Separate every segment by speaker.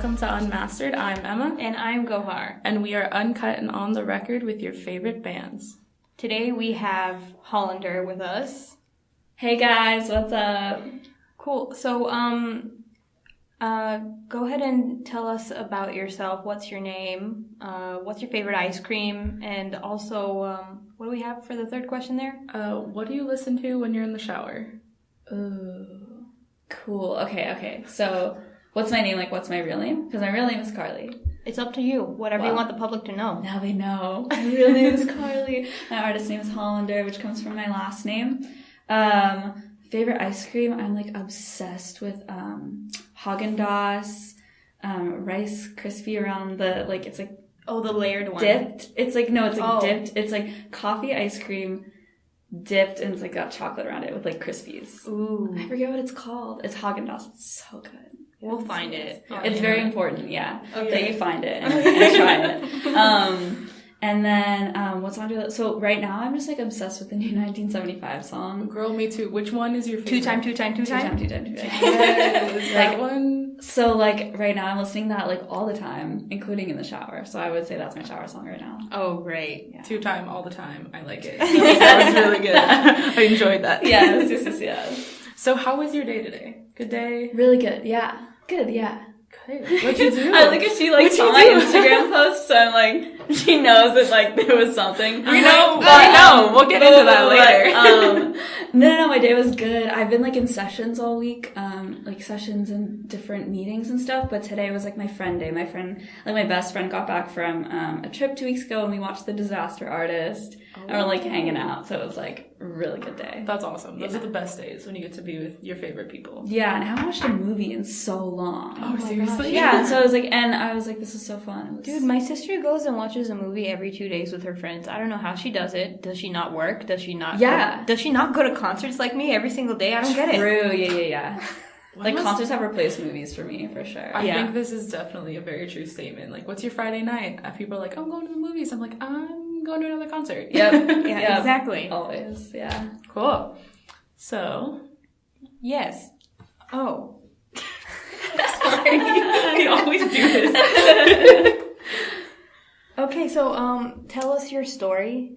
Speaker 1: welcome to Unmastered. I'm Emma.
Speaker 2: And I'm Gohar.
Speaker 1: And we are uncut and on the record with your favorite bands.
Speaker 2: Today we have Holander with us.
Speaker 3: Hey guys, what's up?
Speaker 2: Cool. So, go ahead and tell us about yourself. What's your name? What's your favorite ice cream? And also, what do we have for the third question there?
Speaker 1: What do you listen to when you're in the shower?
Speaker 3: Ooh, cool. Okay. So, what's my name? Like, what's my real name? Because my real name is Carly.
Speaker 2: It's up to you. Whatever you want the public to know.
Speaker 3: Now they know. My real name is Carly. My artist name is Holander, which comes from my last name. Favorite ice cream? I'm like obsessed with Haagen-Dazs, Rice Krispie around the it's like
Speaker 2: the layered one.
Speaker 3: Dipped. It's like dipped. It's like coffee ice cream dipped, and it's like got chocolate around it with like Krispies.
Speaker 2: Ooh,
Speaker 3: I forget what it's called. It's Haagen-Dazs. It's so good.
Speaker 2: We'll find it.
Speaker 3: It's very important, that you find it and try it. And then, what song do I... So, right now, I'm just, obsessed with the new 1975 song.
Speaker 1: Girl, me too. Which one is your favorite?
Speaker 2: Two time.
Speaker 1: Yes, that one.
Speaker 3: So, right now, I'm listening to that, all the time, including in the shower. So, I would say that's my shower song right now.
Speaker 2: Oh, great.
Speaker 1: Yeah. 2 time, all the time. I like it. That was really good. I enjoyed that.
Speaker 3: Yes.
Speaker 1: So, how was your day today? Good day?
Speaker 3: Really good, yeah. Good, yeah.
Speaker 1: Good. What'd you do?
Speaker 3: I look at she saw my Instagram post, so I'm she knows that there was something.
Speaker 1: I know. We'll get into that later.
Speaker 3: No, my day was good. I've been in sessions all week, sessions and different meetings and stuff. But today was my friend day. My friend, my best friend, got back from a trip 2 weeks ago, and we watched The Disaster Artist, and we're hanging out. So it was a really good day.
Speaker 1: That's awesome. Those are the best days when you get to be with your favorite people.
Speaker 3: Yeah, and I haven't watched a movie in so long.
Speaker 1: Oh seriously?
Speaker 3: Yeah, and so I was this is so fun.
Speaker 2: Dude, my sister goes and watches a movie every 2 days with her friends. I don't know how she does it. Does she not work? Does she not?
Speaker 3: Yeah.
Speaker 2: Does she not go to concerts like me every single day? I don't get it.
Speaker 3: True. Yeah. Concerts have replaced movies for me, for sure.
Speaker 1: I think this is definitely a very true statement. What's your Friday night? People are I'm going to the movies. I'm I'm going to another concert.
Speaker 3: Yep.
Speaker 2: Yeah, exactly.
Speaker 3: Always, yeah.
Speaker 1: Cool. So.
Speaker 2: Yes. Oh.
Speaker 1: Sorry. We always do this.
Speaker 2: Okay, so tell us your story.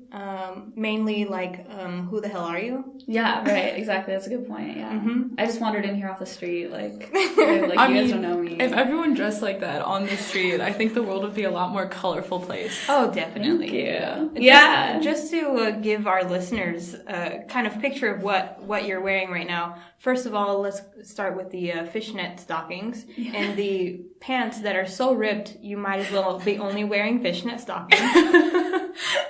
Speaker 2: Mainly who the hell are you?
Speaker 3: Yeah, right, exactly. That's a good point. Yeah.
Speaker 2: Mm-hmm.
Speaker 3: I just wandered in here off the street, you guys don't know me.
Speaker 1: If everyone dressed like that on the street, I think the world would be a lot more colorful place.
Speaker 2: Oh, definitely.
Speaker 3: Thank you.
Speaker 2: Just to give our listeners a kind of picture of what you're wearing right now. First of all, let's start with the fishnet stockings and the pants that are so ripped you might as well be only wearing fishnet stockings.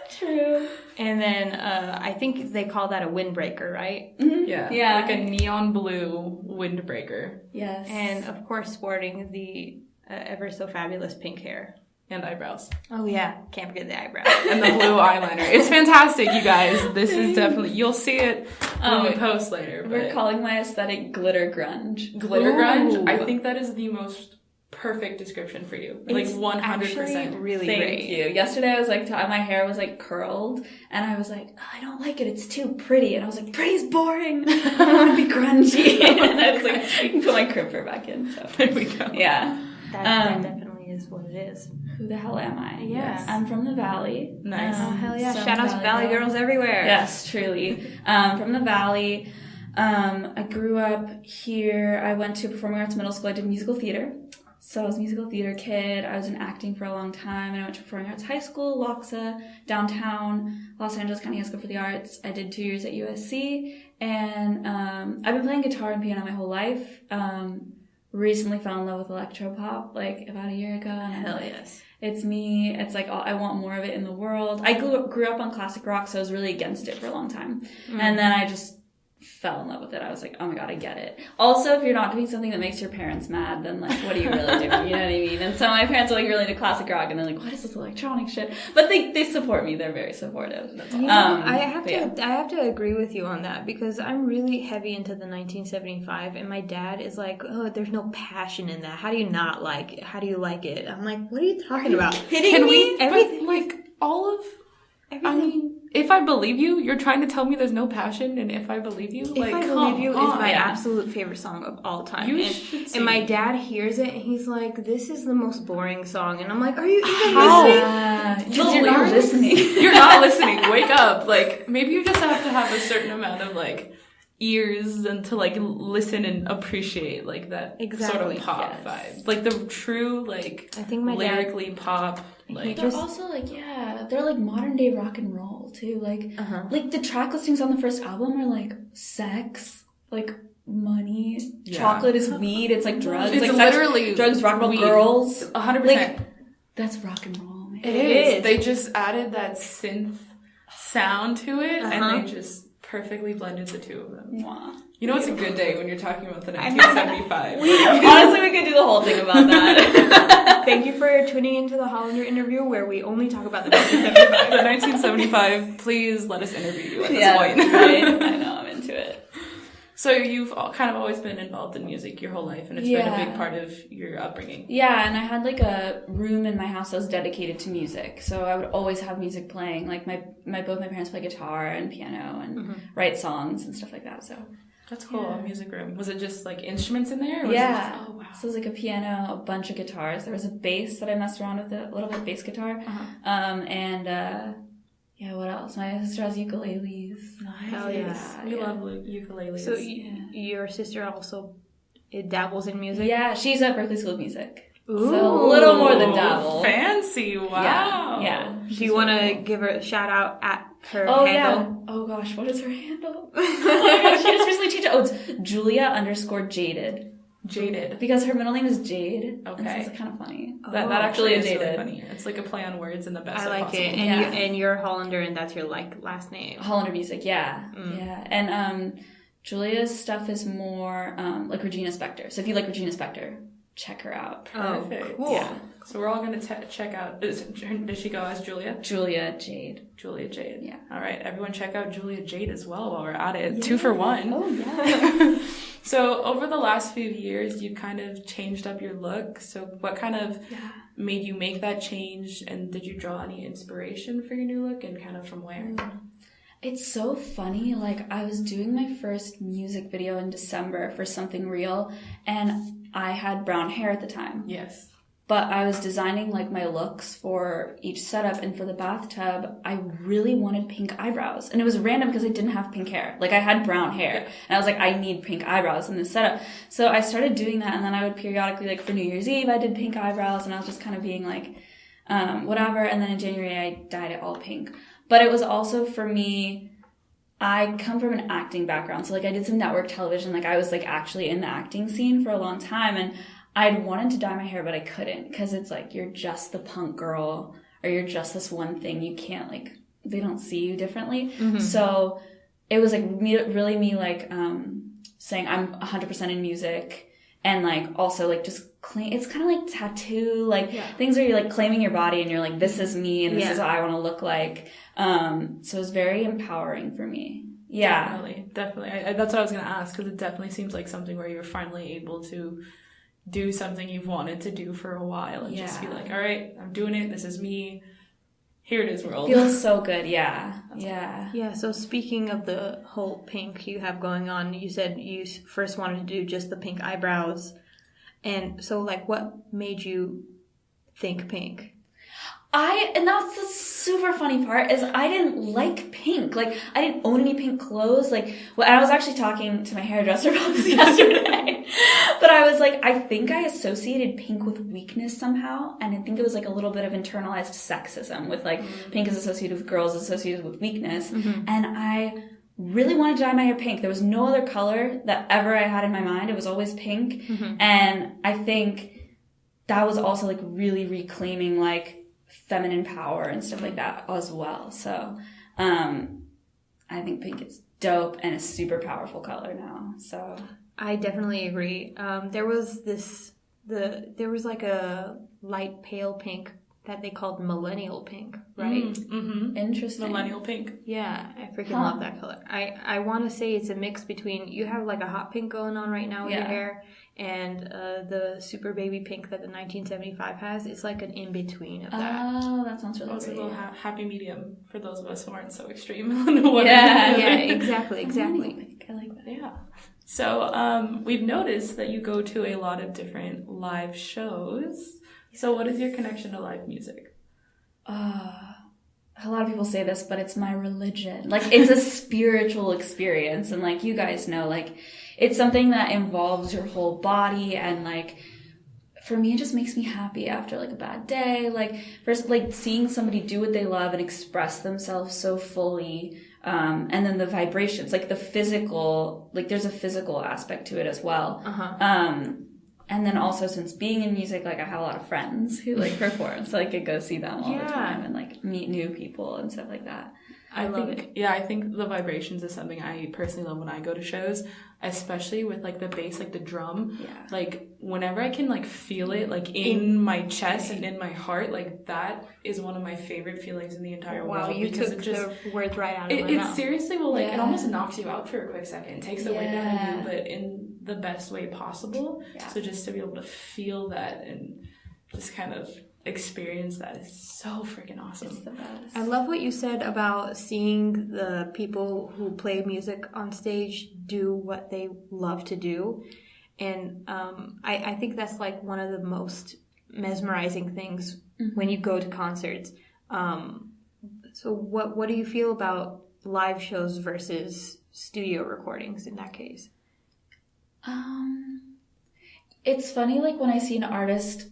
Speaker 3: True.
Speaker 2: And then I think they call that a windbreaker, right?
Speaker 3: Mm-hmm.
Speaker 1: Yeah. Like a neon blue windbreaker.
Speaker 3: Yes.
Speaker 2: And of course sporting the ever so fabulous pink hair.
Speaker 1: And eyebrows.
Speaker 2: Oh yeah, can't forget the eyebrows.
Speaker 1: And the blue eyeliner. It's fantastic, you guys. This is definitely, you'll see it when we post later. But
Speaker 3: we're calling my aesthetic glitter grunge.
Speaker 1: Glitter grunge? I think that is the most perfect description for you.
Speaker 2: It's
Speaker 1: 100%.
Speaker 2: actually really great.
Speaker 3: Thank you. Yesterday I was my hair was curled, and I was I don't like it. It's too pretty. And I was pretty's boring. I want to be grungy. And I was you can put my crimper back in. So
Speaker 1: there we go.
Speaker 3: Yeah.
Speaker 2: That definitely is what it is.
Speaker 3: Who the hell am I?
Speaker 2: Yeah.
Speaker 3: I'm from the Valley.
Speaker 1: Nice.
Speaker 2: Oh, hell yeah.
Speaker 3: So
Speaker 2: Shout out to Valley girls everywhere.
Speaker 3: Yes, truly. From the Valley. I grew up here. I went to performing arts middle school. I did musical theater. So I was a musical theater kid. I was in acting for a long time. And I went to performing arts high school, LOXA, downtown, Los Angeles County High School for the Arts. I did 2 years at USC. And I've been playing guitar and piano my whole life. Recently fell in love with electropop, about a year ago. And
Speaker 2: Hell yes.
Speaker 3: It's me. It's I want more of it in the world. I grew up on classic rock, so I was really against it for a long time. Mm. And then I just fell in love with it. I was oh my god, I get it. Also, if you're not doing something that makes your parents mad, then what are you really doing? You know what I mean? And so my parents are really into classic rock, and they're what is this electronic shit? But they support me. They're very supportive. That's awesome.
Speaker 2: I have to agree with you on that because I'm really heavy into the 1975, and my dad is oh, there's no passion in that. How do you not like it? How do you like it? I'm what are you talking about?
Speaker 1: Can we everything all of I mean, If I Believe You, you're trying to tell me there's no passion in If I Believe You?
Speaker 2: If I Believe You is my absolute favorite song of all time. And my dad hears it and he's like, this is the most boring song. And I'm like, are you even listening?
Speaker 3: Because you're not listening.
Speaker 1: You're not listening. Wake up. Like, maybe you just have to have a certain amount of, like, ears and to, like, listen and appreciate, like, that sort of pop vibe. Like, the true, like, I think lyrically pop. Like,
Speaker 3: they're also like, they're like modern day rock and roll too. Like, like the track listings on the first album are like sex, like money, chocolate is weed. It's like drugs.
Speaker 1: It's
Speaker 3: like
Speaker 1: literally
Speaker 3: drugs, rock and roll, girls.
Speaker 1: 100%.
Speaker 3: Like, that's rock and roll. Man.
Speaker 1: It is. They just added that synth sound to it, and they just perfectly blended the two of them.
Speaker 3: Mwah.
Speaker 1: You know, it's a good day when you're talking about the 1975.
Speaker 3: Honestly, we could do the whole thing about that.
Speaker 2: Thank you for tuning into the Holander interview where we only talk about the 1975.
Speaker 1: The 1975, please let us interview you at this point.
Speaker 3: Right? I know, I'm into it.
Speaker 1: So you've kind of always been involved in music your whole life, and it's been a big part of your upbringing.
Speaker 3: Yeah, and I had like a room in my house that was dedicated to music, so I would always have music playing. Like both my parents play guitar and piano and write songs and stuff like that. So
Speaker 1: that's cool. A music room. Was it just like instruments in there? Or
Speaker 3: yeah.
Speaker 1: Oh wow.
Speaker 3: So it was like a piano, a bunch of guitars. There was a bass that I messed around with, a little bit bass guitar, yeah, what else? My sister has ukuleles.
Speaker 1: Nice. Hell yes. We love ukuleles.
Speaker 2: So your sister also dabbles in music?
Speaker 3: Yeah, she's at Berklee School of Music. Ooh. So a little more than dabble.
Speaker 1: Fancy. Wow.
Speaker 3: Yeah.
Speaker 2: Do you want to give her a shout out at her handle?
Speaker 3: Yeah. Oh gosh, what is her handle? Oh my gosh, she just recently changed it. Oh, it's Julia_Jaded.
Speaker 1: Jaded.
Speaker 3: Because her middle name is Jade.
Speaker 1: Okay.
Speaker 3: And so it's kind of funny.
Speaker 1: That actually is really funny. It's like a play on words in the best way possible.
Speaker 2: I like it. And you're Holander, and that's your last name.
Speaker 3: Holander Music, yeah. Yeah. And Julia's stuff is more like Regina Spektor. So if you like Regina Spektor, check her out.
Speaker 1: Perfect.
Speaker 2: Oh, cool.
Speaker 1: Yeah. So we're all going to check out. Does she go as Julia?
Speaker 3: Julia Jade.
Speaker 1: Julia Jade.
Speaker 3: Yeah.
Speaker 1: All right. Everyone check out Julia Jade as well while we're at it. 2 for 1.
Speaker 3: Oh, yeah.
Speaker 1: So over the last few years, you kind of changed up your look. So what kind of made you make that change? And did you draw any inspiration for your new look, and kind of from where?
Speaker 3: It's so funny. Like, I was doing my first music video in December for Something Real, and I had brown hair at the time.
Speaker 1: Yes.
Speaker 3: But I was designing like my looks for each setup, and for the bathtub, I really wanted pink eyebrows. And it was random because I didn't have pink hair. Like, I had brown hair. And I was like, I need pink eyebrows in this setup. So I started doing that, and then I would periodically, like for New Year's Eve, I did pink eyebrows, and I was just kind of being like, whatever. And then in January, I dyed it all pink. But it was also for me, I come from an acting background. So like I did some network television. Like I was like actually in the acting scene for a long time, and I'd wanted to dye my hair, but I couldn't, because it's like, you're just the punk girl, or you're just this one thing. You can't, like, they don't see you differently. Mm-hmm. So it was like really me like saying I'm 100% in music, and like also like just it's kind of like tattoo, like things where you're like claiming your body and you're like, this is me and this is what I want to look like. So it was very empowering for me. Yeah.
Speaker 1: Definitely. That's what I was going to ask, because it definitely seems like something where you're finally able to do something you've wanted to do for a while, and just be like, all right, I'm doing it. This is me. Here it is, world.
Speaker 3: Feels so good. Yeah. Yeah.
Speaker 2: Yeah. So speaking of the whole pink you have going on, you said you first wanted to do just the pink eyebrows. And so like, what made you think pink?
Speaker 3: And that's the super funny part, is I didn't like pink. Like, I didn't own any pink clothes. Like, well, I was actually talking to my hairdresser about this yesterday. But I was like, I think I associated pink with weakness somehow. And I think it was like a little bit of internalized sexism with like, pink is associated with girls, associated with weakness. Mm-hmm. And I really wanted to dye my hair pink. There was no other color that ever I had in my mind. It was always pink. Mm-hmm. And I think that was also like really reclaiming like feminine power and stuff like that as well. So I think pink is dope and a super powerful color now. So
Speaker 2: I definitely agree. There was like a light pale pink that they called millennial pink, right?
Speaker 1: Mm-hmm.
Speaker 3: Interesting.
Speaker 1: Millennial pink.
Speaker 2: Yeah, I freaking love that color. I want to say it's a mix between, you have like a hot pink going on right now with your hair, and the super baby pink that the 1975 has. It's like an in-between of that.
Speaker 3: Oh, that sounds really
Speaker 1: It's a
Speaker 3: great.
Speaker 1: little happy medium for those of us who aren't so extreme.
Speaker 2: Exactly.
Speaker 3: I like that.
Speaker 1: Yeah. So we've noticed that you go to a lot of different live shows. So what is your connection to live music?
Speaker 3: A lot of people say this, but it's my religion. Like, it's a spiritual experience. And like, you guys know, like, it's something that involves your whole body. And like, for me, it just makes me happy after like a bad day. Like, first, like seeing somebody do what they love and express themselves so fully. And then the vibrations, like the physical, like there's a physical aspect to it as well. And then also, since being in music, like I have a lot of friends who like perform, so I could go see them all the time and like meet new people and stuff like that.
Speaker 1: I love it. Yeah, I think the vibrations is something I personally love when I go to shows, especially with like the bass, like the drum.
Speaker 3: Yeah.
Speaker 1: Like whenever I can like feel it like in my chest and in my heart, like that is one of my favorite feelings in the entire world.
Speaker 2: Wow, you
Speaker 1: because
Speaker 2: took
Speaker 1: it just,
Speaker 2: the words right out of my
Speaker 1: it
Speaker 2: mouth.
Speaker 1: seriously will like it almost knocks you out for a quick second. It takes the weight out of you, but in the best way possible.
Speaker 3: Yeah.
Speaker 1: So just to be able to feel that and just kind of experience that is so freaking awesome.
Speaker 3: It's the best.
Speaker 2: I love what you said about seeing the people who play music on stage do what they love to do. And I think that's like one of the most mesmerizing things when you go to concerts. So what do you feel about live shows versus studio recordings in that case?
Speaker 3: It's funny, like when I see an artist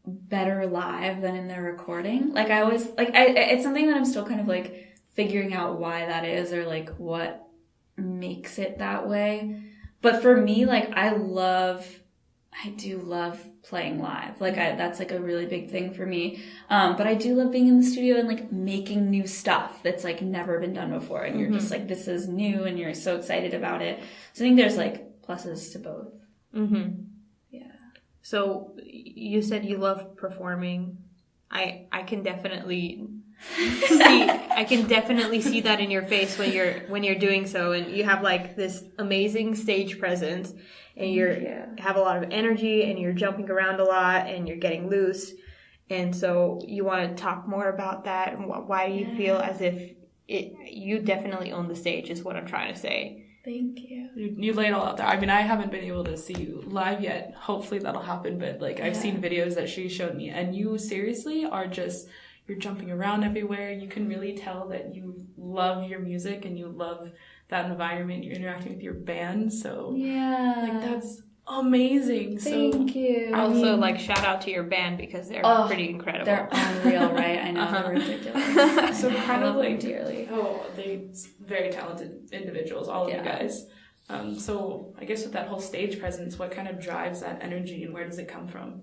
Speaker 3: better live than in their recording. Like I always like it's something that I'm still kind of like figuring out why that is, or like what makes it that way. But for me, like I do love playing live. Like that's like a really big thing for me. But I do love being in the studio and like making new stuff that's like never been done before. And you're just like, this is new and you're so excited about it. So I think there's like pluses to both. Yeah.
Speaker 2: So you said you love performing. I can definitely see that in your face when you're doing so, and you have like this amazing stage presence, and you have a lot of energy, and you're jumping around a lot, and you're getting loose, and so you want to talk more about that, and why do you feel as if you definitely own the stage is what I'm trying to say.
Speaker 3: Thank you.
Speaker 1: You laid it all out there. I mean, I haven't been able to see you live yet. Hopefully that'll happen, but like I've seen videos that she showed me, and you seriously are just, you're jumping around everywhere. You can really tell that you love your music and you love that environment. You're interacting with your band, so like that's amazing.
Speaker 3: Thank you.
Speaker 2: Also, like shout out to your band because they're pretty incredible.
Speaker 3: They're unreal, right? I know they're ridiculous.
Speaker 1: So kind of like
Speaker 3: dearly.
Speaker 1: They're very talented individuals, all of you guys. So I guess with that whole stage presence, what kind of drives that energy and where does it come from?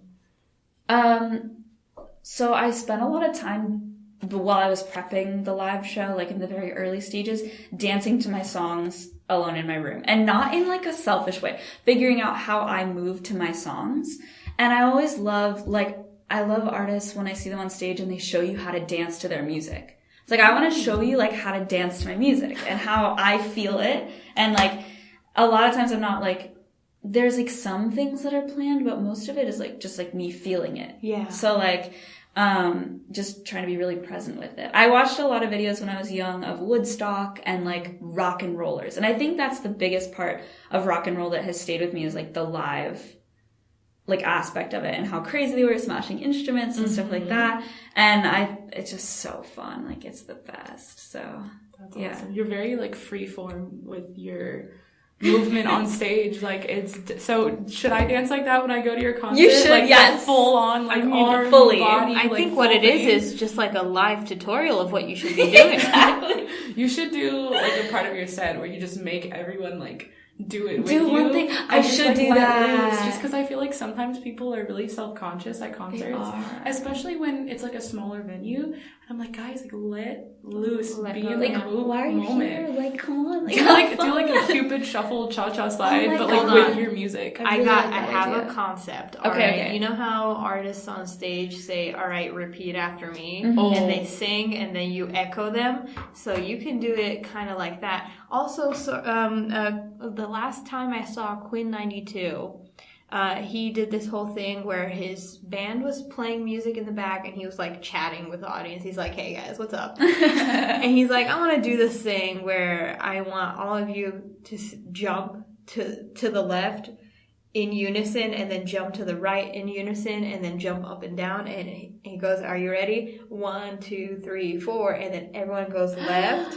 Speaker 3: So I spent a lot of time while I was prepping the live show, like in the very early stages, dancing to my songs alone in my room, and not in like a selfish way, figuring out how I move to my songs. And I always love, like, I love artists when I see them on stage and they show you how to dance to their music. It's like, I want to show you like how to dance to my music and how I feel it. And like, a lot of times I'm not like, there's like some things that are planned, but most of it is like, just like me feeling it.
Speaker 2: Yeah.
Speaker 3: So like, just trying to be really present with it. I watched a lot of videos when I was young of Woodstock and like rock and rollers. And I think that's the biggest part of rock and roll that has stayed with me, is like the live like aspect of it and how crazy they were smashing instruments and stuff like that. And it's just so fun. Like it's the best. So
Speaker 1: that's awesome. You're very like free form with your movement on stage. Like it's so, should I dance like that when I go to your concert?
Speaker 3: You should,
Speaker 1: like
Speaker 3: yes.
Speaker 1: Full on, like arm,
Speaker 3: fully.
Speaker 1: body.
Speaker 2: I
Speaker 1: like,
Speaker 2: think what it is just like a live tutorial of what you should be doing.
Speaker 3: Exactly.
Speaker 1: You should do like a part of your set where you just make everyone like do it with
Speaker 3: do one
Speaker 1: you.
Speaker 3: thing. I should do that.
Speaker 1: Just because I feel like sometimes people are really self-conscious at concerts, especially when it's like a smaller venue. And I'm like, guys, like let loose, be in the
Speaker 3: why are you
Speaker 1: moment.
Speaker 3: Here? Like, come on, like,
Speaker 1: do like a Cupid shuffle cha-cha slide, but like with your music.
Speaker 2: I have a concept.
Speaker 3: Okay.
Speaker 2: You know how artists on stage say, "All right, repeat after me,"
Speaker 3: Mm-hmm.
Speaker 2: and they sing, and then you echo them. So you can do it kind of like that. Also, the last time I saw Quinn 92, he did this whole thing where his band was playing music in the back and he was like chatting with the audience. He's like, "Hey guys, what's up?" And he's like, "I want to do this thing where I want all of you to jump to the left in unison and then jump to the right in unison and then jump up and down." And he goes, "Are you ready? 1, 2, 3, 4." And then everyone goes left.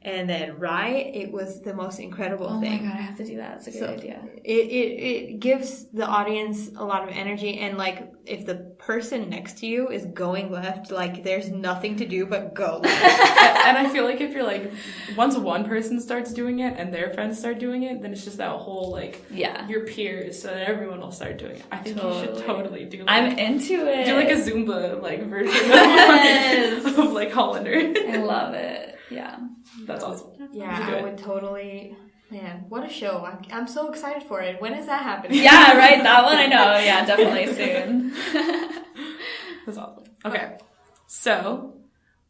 Speaker 2: And then right, it was the most incredible thing.
Speaker 3: Oh my god, I have to do that. It's a good idea.
Speaker 2: It gives the audience a lot of energy, and like if the person next to you is going left, like there's nothing to do but go left.
Speaker 1: And I feel like if you're like, once one person starts doing it and their friends start doing it, then it's just that whole like, your peers, so that everyone will start doing it. I think you should totally do like,
Speaker 3: I'm into it.
Speaker 1: Do like a Zumba like version of like Holander.
Speaker 3: I love it. Yeah.
Speaker 1: That's awesome.
Speaker 2: Yeah, I would totally. Man, what a show. I'm so excited for it. When is that happening?
Speaker 3: Yeah, right. That one I know. Yeah, definitely soon.
Speaker 1: That's awesome. Okay. So,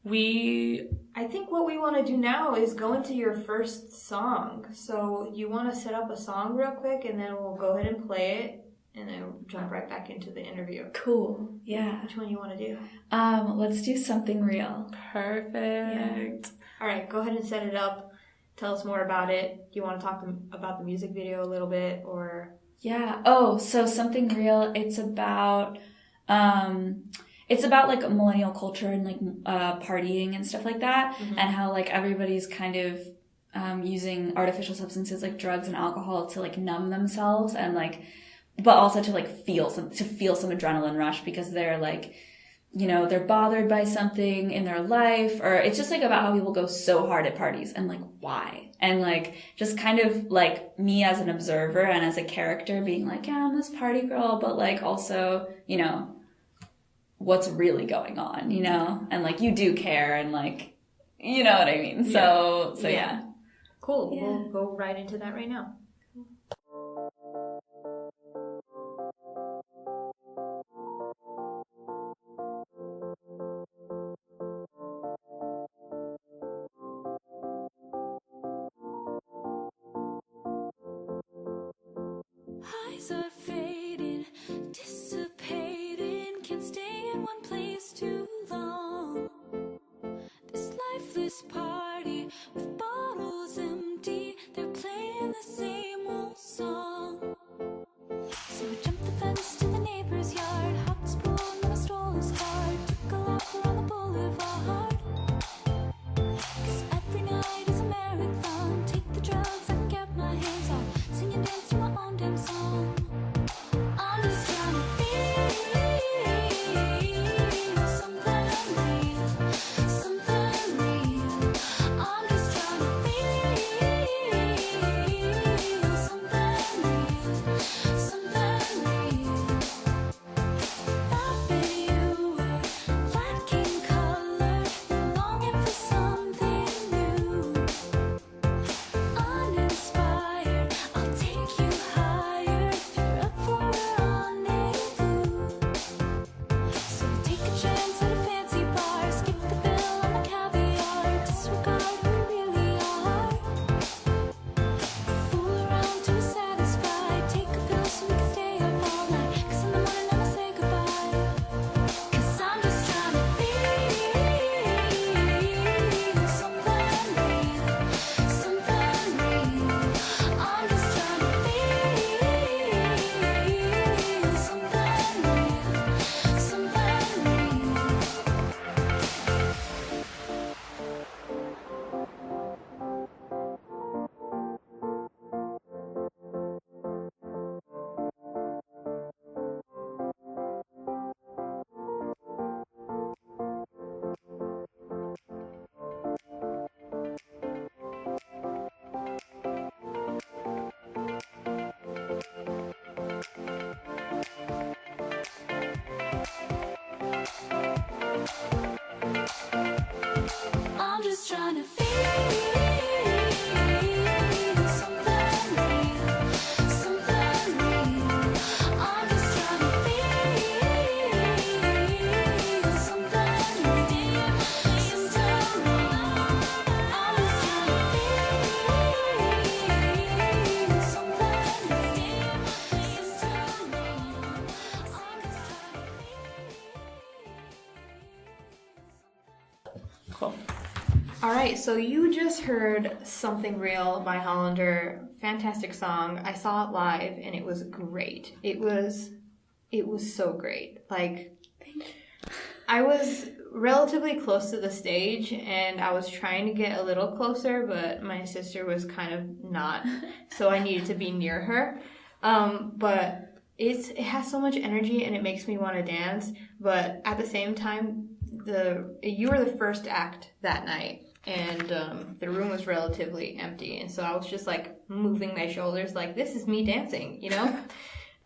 Speaker 2: I think what we want to do now is go into your first song. So, you want to set up a song real quick and then we'll go ahead and play it and then jump right back into the interview.
Speaker 3: Cool. Yeah.
Speaker 2: Which one you want to do?
Speaker 3: Let's do Something Real.
Speaker 1: Perfect.
Speaker 3: Yeah.
Speaker 2: All right, go ahead and set it up. Tell us more about it. Do you want to talk about the music video a little bit, or?
Speaker 3: Yeah. Oh, so Something Real. It's about like millennial culture and like partying and stuff like that, and how like everybody's kind of using artificial substances like drugs and alcohol to like numb themselves and like, but also to like feel some adrenaline rush because they're like, you know, they're bothered by something in their life, or it's just like about how people go so hard at parties and like why, and like just kind of like me as an observer and as a character being like, yeah, I'm this party girl, but like also, you know, what's really going on, you know, and like you do care and like, you know what I mean. So yeah.
Speaker 2: Cool. Yeah. We'll go right into that right now.
Speaker 4: Eyes are fading, dissipating, can't stay in one place too long. This lifeless party with bottles empty, they're playing the same old song. So I jumped the fence to the neighbor's yard, hopped a spoon and I stole his card, took a walk around the boulevard. 'Cause every night is a marathon, take the drugs I can get my hands on, sing and dance to my own damn song. I'm just trying to feel something real, something real. I'm just trying just trying to feel something real, something real. I'm just trying to feel something real, something real. I'm just trying to feel something real, something real. I'm just trying to
Speaker 1: Cool.
Speaker 2: All right, so you just heard Something Real by Holander. Fantastic song. I saw it live and it was great. It was so great. Like, I was relatively close to the stage and I was trying to get a little closer, but my sister was kind of not, so I needed to be near her. But it has so much energy and it makes me want to dance, but at the same time, you were the first act that night, and the room was relatively empty, and so I was just like moving my shoulders like, this is me dancing, you know?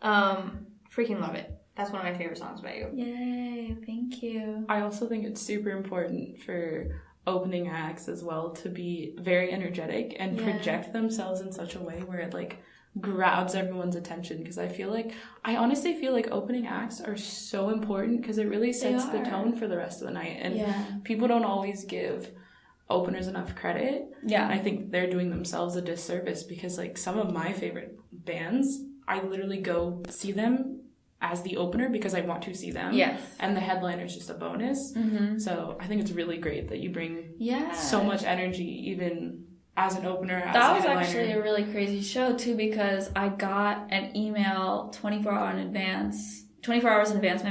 Speaker 2: Freaking love it. That's one of my favorite songs by you.
Speaker 3: Yay, thank you.
Speaker 1: I also think it's super important for opening acts as well to be very energetic and project themselves in such a way where it like grabs everyone's attention, because I honestly feel like opening acts are so important because it really sets the tone for the rest of the night, and people don't always give openers enough credit. I think they're doing themselves a disservice, because like some of my favorite bands, I literally go see them as the opener because I want to see them, and the headliner is just a bonus. So I think it's really great that you bring so much energy even as an opener, as
Speaker 3: that
Speaker 1: a
Speaker 3: was
Speaker 1: headliner.
Speaker 3: actually a really crazy show too, because I got an email 24 hours in advance. My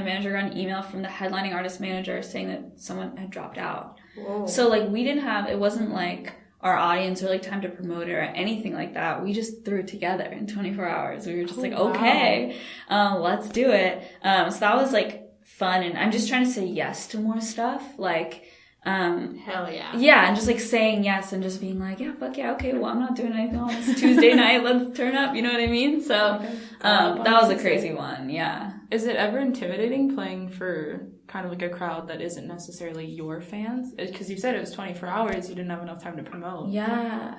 Speaker 3: manager got an email from the headlining artist manager saying that someone had dropped out. Whoa. So like it wasn't like our audience or like time to promote it or anything like that. We just threw it together in 24 hours. We were just okay, let's do it. So that was like fun, and I'm just trying to say yes to more stuff. Like,
Speaker 2: hell yeah.
Speaker 3: Yeah, and just like saying yes and just being like, yeah, fuck yeah, okay, well, I'm not doing anything on this Tuesday night, let's turn up, you know what I mean? So, that was a crazy one, yeah.
Speaker 1: Is it ever intimidating playing for kind of like a crowd that isn't necessarily your fans? Because you said it was 24 hours, you didn't have enough time to promote.
Speaker 3: Yeah.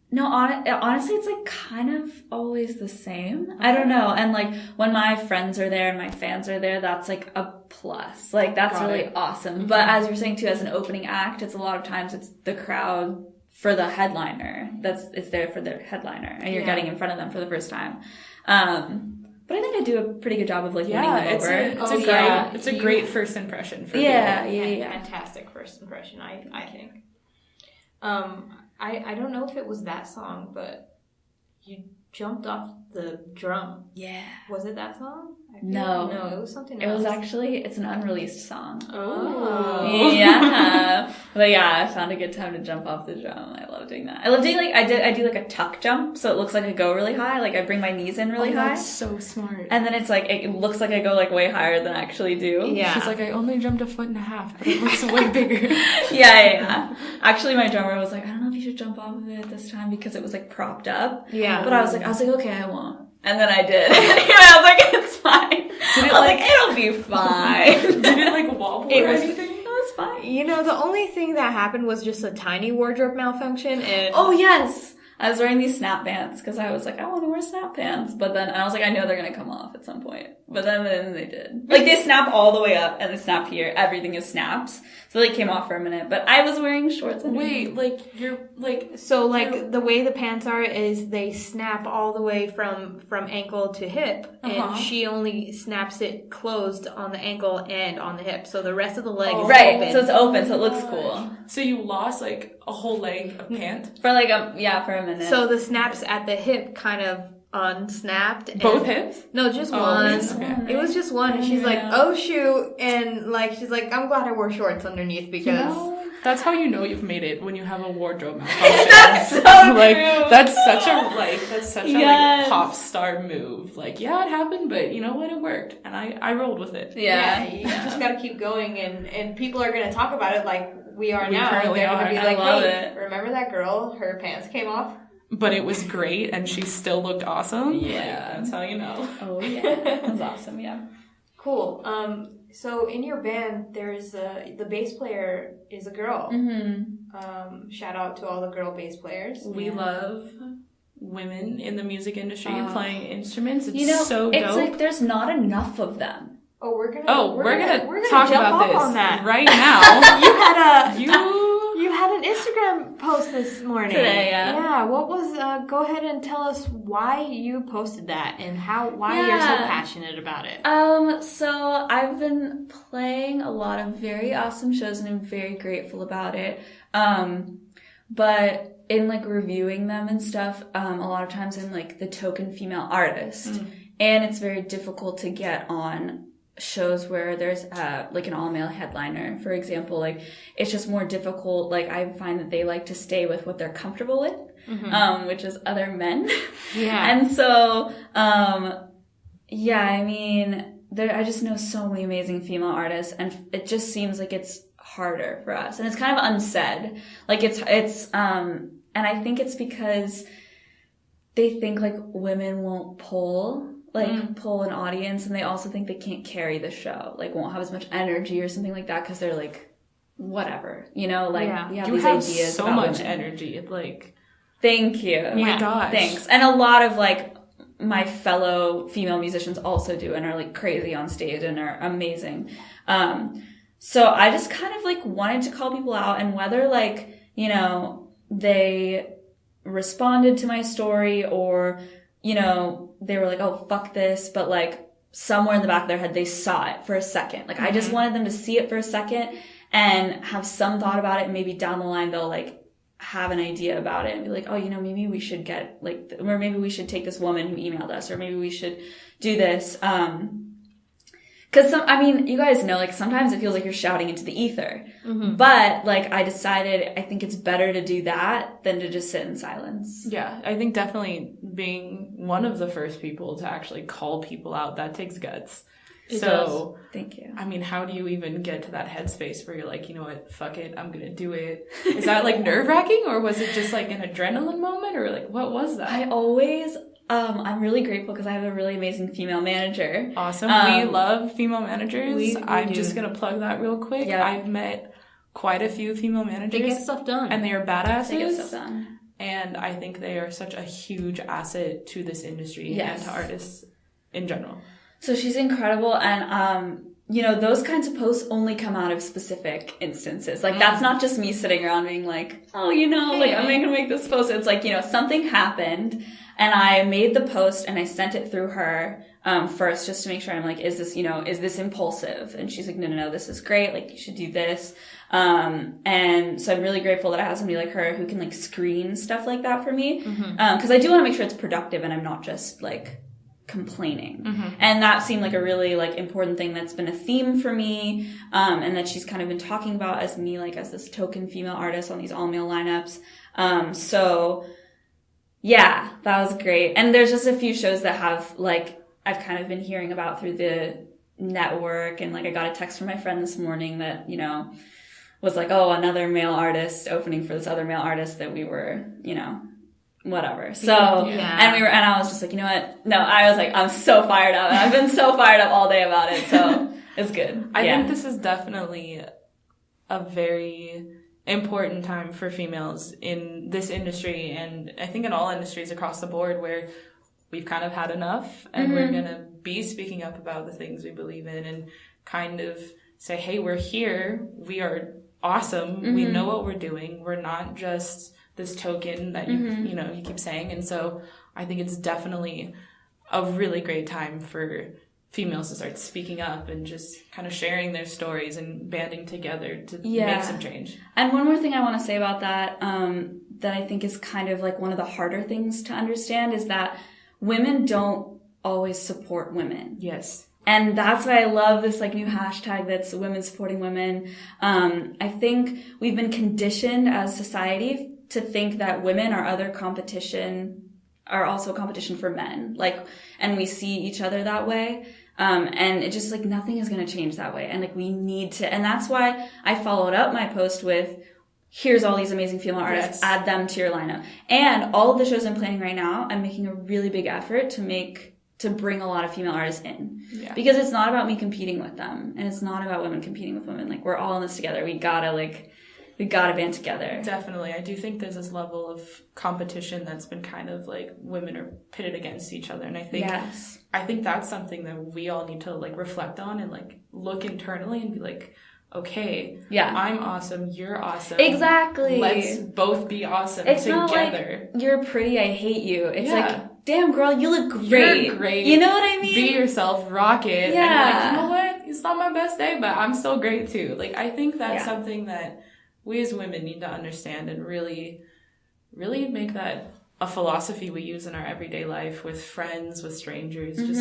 Speaker 3: No, honestly, it's like kind of always the same. I don't know. And like when my friends are there and my fans are there, that's like a plus. Like that's really awesome. But as you're saying too, as an opening act, it's a lot of times it's the crowd for the headliner. It's there for the headliner, and you're getting in front of them for the first time. But I think I do a pretty good job of like winning them over.
Speaker 1: It's a great first impression for
Speaker 2: Fantastic first impression, I think. I don't know if it was that song, but you jumped off the drum.
Speaker 3: Yeah.
Speaker 2: Was it that song?
Speaker 3: No,
Speaker 2: it was something
Speaker 3: else. It's an unreleased song.
Speaker 2: Oh.
Speaker 3: Yeah. But yeah, I found a good time to jump off the drum. I love doing that. I love doing I do like a tuck jump, so it looks like I go really high. Like I bring my knees in really high.
Speaker 1: That's so smart.
Speaker 3: And then it's like, it looks like I go like way higher than I actually do.
Speaker 1: Yeah. She's like, I only jumped 1.5 feet, but it looks way bigger.
Speaker 3: Yeah. Actually, my drummer was like, I don't know if you should jump off of it this time, because it was like propped up.
Speaker 2: Yeah.
Speaker 3: But I was like, okay, I won't. And then I did. I was like, it's fine. It'll be fine.
Speaker 1: Did it like wobble or anything?
Speaker 3: It was fine.
Speaker 2: You know, the only thing that happened was just a tiny wardrobe malfunction, and
Speaker 3: oh yes, I was wearing these snap pants because I was like, I want to wear snap pants, but then I was like, I know they're gonna come off at some point. But then they did. Like they snap all the way up and they snap here. Everything is snaps, so they came off for a minute. But I was wearing shorts.
Speaker 1: Wait, like you're like
Speaker 2: the way the pants are is they snap all the way from ankle to hip, and she only snaps it closed on the ankle and on the hip, so the rest of the leg is open.
Speaker 3: So it's open, so it looks cool.
Speaker 1: So you lost like a whole leg of pant
Speaker 3: for like for a minute.
Speaker 2: So the snaps at the hip kind of unsnapped.
Speaker 1: Both hips?
Speaker 2: No, just one.
Speaker 1: Okay.
Speaker 2: It was just one. And she's like, oh shoot. And like, she's like, I'm glad I wore shorts underneath because...
Speaker 1: That's how you know you've made it, when you have a wardrobe malfunction.
Speaker 2: That's so
Speaker 1: like
Speaker 2: true.
Speaker 1: That's such a like pop star move. Like, yeah, it happened, but you know what? It worked. And I rolled with it.
Speaker 2: Yeah, you just gotta keep going, and people are gonna talk about it like we are now.
Speaker 1: Currently
Speaker 2: they're gonna be like,
Speaker 3: hey,
Speaker 2: remember that girl? Her pants came off.
Speaker 1: But it was great, and she still looked awesome.
Speaker 3: Yeah.
Speaker 1: Like, that's how you know.
Speaker 3: Oh, yeah. It was awesome, yeah.
Speaker 2: Cool. So in your band, there's the bass player is a girl. Shout out to all the girl bass players.
Speaker 1: We love women in the music industry playing instruments. It's so dope.
Speaker 3: It's like there's not enough of them.
Speaker 1: We're gonna talk about this
Speaker 2: on that
Speaker 1: right now.
Speaker 2: You had an Instagram post this morning.
Speaker 3: Today, yeah.
Speaker 2: Yeah, what was, go ahead and tell us why you posted that and why you're so passionate about it.
Speaker 3: So I've been playing a lot of very awesome shows and I'm very grateful about it. But in like reviewing them and stuff, a lot of times I'm like the token female artist. And it's very difficult to get on shows where there's like an all-male headliner, for example. Like it's just more difficult. Like I find that they like to stay with what they're comfortable with, which is other men. Yeah. And so I mean I just know so many amazing female artists, and it just seems like it's harder for us, and it's kind of unsaid. Like it's and I think it's because they think like women won't pull an audience, and they also think they can't carry the show, like won't have as much energy or something like that, because they're like, whatever, we have these ideas
Speaker 1: so
Speaker 3: about
Speaker 1: much
Speaker 3: women.
Speaker 1: Energy, like,
Speaker 3: thank you.
Speaker 1: Oh my gosh,
Speaker 3: thanks. And a lot of like my fellow female musicians also do, and are like crazy on stage and are amazing. So I just kind of like wanted to call people out, and whether like they responded to my story or they were like, oh, fuck this, but like somewhere in the back of their head, they saw it for a second. Like I just wanted them to see it for a second and have some thought about it. And maybe down the line, they'll like have an idea about it and be like, oh, maybe we should get like, or maybe we should take this woman who emailed us, or maybe we should do this. Cause you guys know, like sometimes it feels like you're shouting into the ether, but like I decided I think it's better to do that than to just sit in silence.
Speaker 1: Yeah. I think definitely being one of the first people to actually call people out, that takes guts.
Speaker 3: It does. Thank you.
Speaker 1: I mean, how do you even get to that headspace where you're like, you know what, fuck it, I'm gonna do it? Is that like nerve-wracking, or was it just like an adrenaline moment, or like what was that?
Speaker 3: I'm really grateful because I have a really amazing female manager.
Speaker 1: Awesome. We love female managers. I'm just going to plug that real quick. Yeah. I've met quite a few female managers.
Speaker 2: They get stuff done.
Speaker 1: And they are badasses.
Speaker 3: They get stuff done.
Speaker 1: And I think they are such a huge asset to this industry and to artists in general.
Speaker 3: So she's incredible. And, those kinds of posts only come out of specific instances. Like, that's not just me sitting around being like, oh, like, I'm going to make this post. It's like, something happened. And I made the post and I sent it through her first, just to make sure. I'm like, is this impulsive? And she's like, no, this is great. Like, you should do this. And so I'm really grateful that I have somebody like her who can like screen stuff like that for me. Cause I do want to make sure it's productive and I'm not just like complaining. And that seemed like a really like important thing that's been a theme for me. And that she's kind of been talking about as me, like as this token female artist on these all male lineups. So yeah, that was great. And there's just a few shows that have like, I've kind of been hearing about through the network. And like, I got a text from my friend this morning that, was like, oh, another male artist opening for this other male artist that we were, whatever. So, and I was just like, you know what? No, I was like, I'm so fired up. I've been so fired up all day about it. So it's good.
Speaker 1: I think this is definitely a very important time for females in this industry, and I think in all industries across the board, where we've kind of had enough, and we're gonna be speaking up about the things we believe in and kind of say, hey, we're here, we are awesome, we know what we're doing, we're not just this token that you keep saying. And so I think it's definitely a really great time for females to start speaking up and just kind of sharing their stories and banding together to make some change.
Speaker 3: And one more thing I want to say about that, that I think is kind of like one of the harder things to understand, is that women don't always support women.
Speaker 1: Yes.
Speaker 3: And that's why I love this like new hashtag that's women supporting women. I think we've been conditioned as society to think that women are also competition for men. Like, and we see each other that way. And it just like nothing is going to change that way. And like we need to, and that's why I followed up my post with, here's all these amazing female artists, add them to your lineup. And all of the shows I'm planning right now, I'm making a really big effort to make to bring a lot of female artists in.
Speaker 1: Yeah.
Speaker 3: Because it's not about me competing with them, and it's not about women competing with women. Like, we're all in this together. We gotta band together.
Speaker 1: Definitely. I do think there's this level of competition that's been kind of like women are pitted against each other. And I think that's something that we all need to like reflect on and like look internally and be like, okay, I'm awesome, you're awesome.
Speaker 3: Exactly.
Speaker 1: Let's both be awesome
Speaker 3: it's
Speaker 1: together.
Speaker 3: Not like, you're pretty, I hate you. It's like, damn girl, you look great.
Speaker 1: You're great.
Speaker 3: You know what I mean?
Speaker 1: Be yourself, rock it.
Speaker 3: Yeah.
Speaker 1: And you're like, you know what? It's not my best day, but I'm still great too. Like, I think that's something that we as women need to understand and really, really make that a philosophy we use in our everyday life with friends, with strangers. Just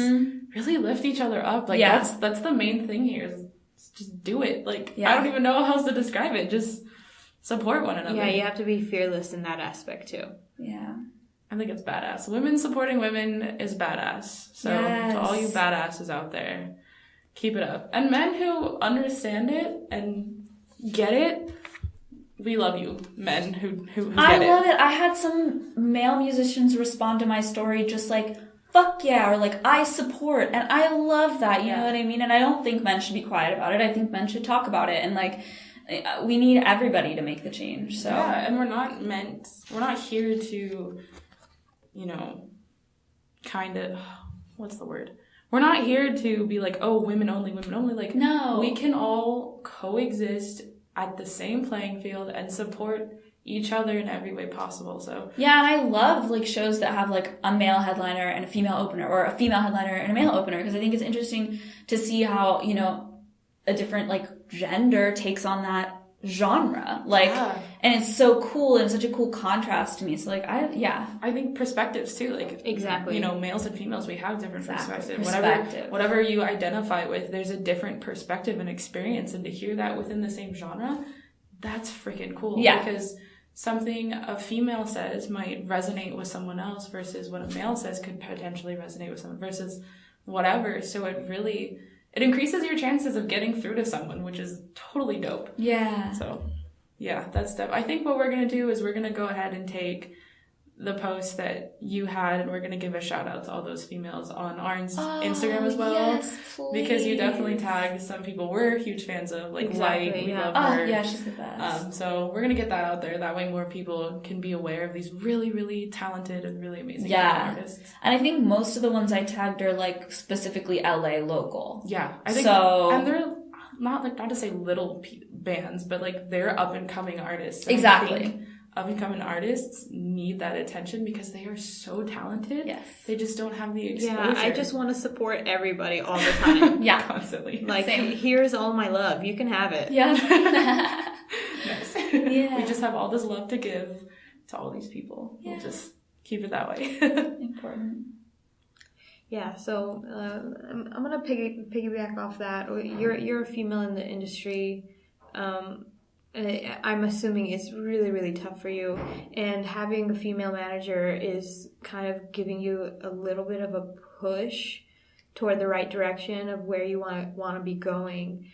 Speaker 1: really lift each other up. Like, that's the main thing here. Is just do it. Like, I don't even know how else to describe it. Just support one another.
Speaker 2: Yeah, you have to be fearless in that aspect too.
Speaker 3: Yeah.
Speaker 1: I think it's badass. Women supporting women is badass. So to all you badasses out there, keep it up. And men who understand it and get it, we love you, men who get it.
Speaker 3: I love it. I had some male musicians respond to my story just like, fuck yeah, or like, I support, and I love that, you know what I mean? And I don't think men should be quiet about it. I think men should talk about it, and like, we need everybody to make the change, so.
Speaker 1: Yeah, and we're not here to, you know, kind of, what's the word? We're not here to be like, oh, women only. Like,
Speaker 3: no.
Speaker 1: We can all coexist at the same playing field and support each other in every way possible. So
Speaker 3: yeah, and I love like shows that have like a male headliner and a female opener, or a female headliner and a male opener, because I think it's interesting to see how, you know, a different like gender takes on that genre, like, and it's so cool and such a cool contrast to me. So like, I think
Speaker 1: perspectives too, like,
Speaker 2: exactly,
Speaker 1: you know, males and females, we have different perspectives. Whatever you identify with, there's a different perspective and experience, and to hear that within the same genre, that's freaking cool. Because something a female says might resonate with someone else versus what a male says could potentially resonate with someone versus whatever. So it increases your chances of getting through to someone, which is totally dope.
Speaker 3: Yeah.
Speaker 1: So, yeah, that's dope. I think what we're going to do is we're going to go ahead and take the post that you had, and we're going to give a shout out to all those females on our Instagram as well.
Speaker 3: Yes,
Speaker 1: because you definitely tagged some people we're huge fans of, like Light. We love her.
Speaker 3: Yeah, she's the best.
Speaker 1: So we're going to get that out there. That way more people can be aware of these really, really talented and really amazing artists.
Speaker 3: And I think most of the ones I tagged are like specifically LA local.
Speaker 1: Yeah. I think so. And they're not to say little bands, but like they're up and coming artists.
Speaker 3: Exactly.
Speaker 1: Up-and-coming artists need that attention because they are so talented. Yes. They just don't have the exposure.
Speaker 2: Yeah, I just want to support everybody all the time.
Speaker 1: Constantly.
Speaker 2: Like, here's all my love. You can have it.
Speaker 3: Yeah.
Speaker 1: Nice. Yeah. We just have all this love to give to all these people. Yeah. We'll just keep it that way.
Speaker 3: Important.
Speaker 2: Yeah, so I'm going to piggyback off that. You're a female in the industry. I'm assuming it's really, really tough for you. And having a female manager is kind of giving you a little bit of a push toward the right direction of where you want to be going.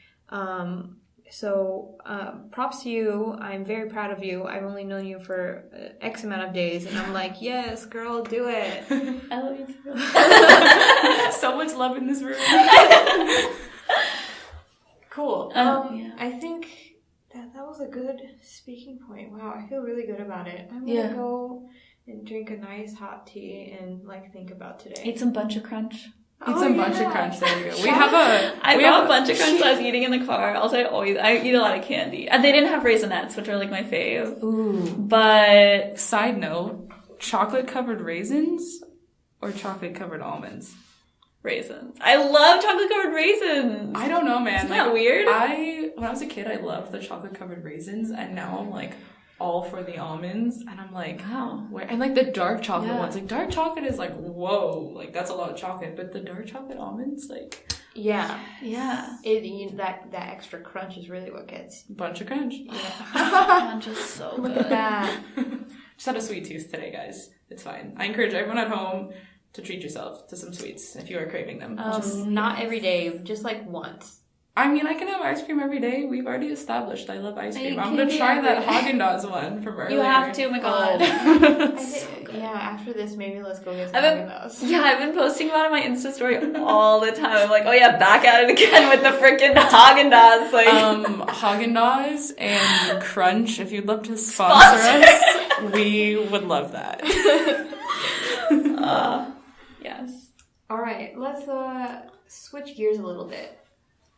Speaker 2: So props to you. I'm very proud of you. I've only known you for X amount of days, and I'm like, yes, girl, do it.
Speaker 3: I love you too.
Speaker 1: So much love in this room. Cool.
Speaker 2: I think that was a good speaking point. Wow, I feel really good about it. I'm gonna go and drink a nice hot tea and like think about today.
Speaker 3: Eat some Bunch of Crunch.
Speaker 1: Eat some Bunch of Crunch. There you go.
Speaker 3: I have a Bunch of Crunch I was eating in the car. Also, I eat a lot of candy. And they didn't have Raisinets, which are like my fave.
Speaker 1: Ooh.
Speaker 3: But
Speaker 1: side note, chocolate covered raisins or chocolate covered almonds?
Speaker 3: Raisins. I love chocolate covered raisins.
Speaker 1: I don't know, man.
Speaker 3: Isn't that weird?
Speaker 1: When I was a kid, I loved the chocolate covered raisins, and now I'm like all for the almonds, and I'm like,
Speaker 3: wow.
Speaker 1: And like the dark chocolate ones, like dark chocolate is like, whoa, like that's a lot of chocolate, but the dark chocolate almonds, like,
Speaker 2: yeah, that extra crunch is really what gets
Speaker 1: Bunch of Crunch.
Speaker 3: Crunch is so good.
Speaker 2: Look at that.
Speaker 1: Just had a sweet tooth today, guys. It's fine. I encourage everyone at home to treat yourself to some sweets if you are craving them.
Speaker 2: Not every day, just like once.
Speaker 1: I mean, I can have ice cream every day. We've already established I love ice cream. I'm gonna try that Haagen-Dazs one from earlier.
Speaker 3: You have to, oh my god.
Speaker 2: After this, maybe let's go get some Haagen-Dazs.
Speaker 3: Yeah, I've been posting about it on my Insta story all the time. I'm like, oh yeah, back at it again with the freaking Haagen-Dazs. Like,
Speaker 1: Haagen-Dazs and Crunch, if you'd love to sponsor us, we would love that.
Speaker 3: Yes.
Speaker 2: All right, let's switch gears a little bit.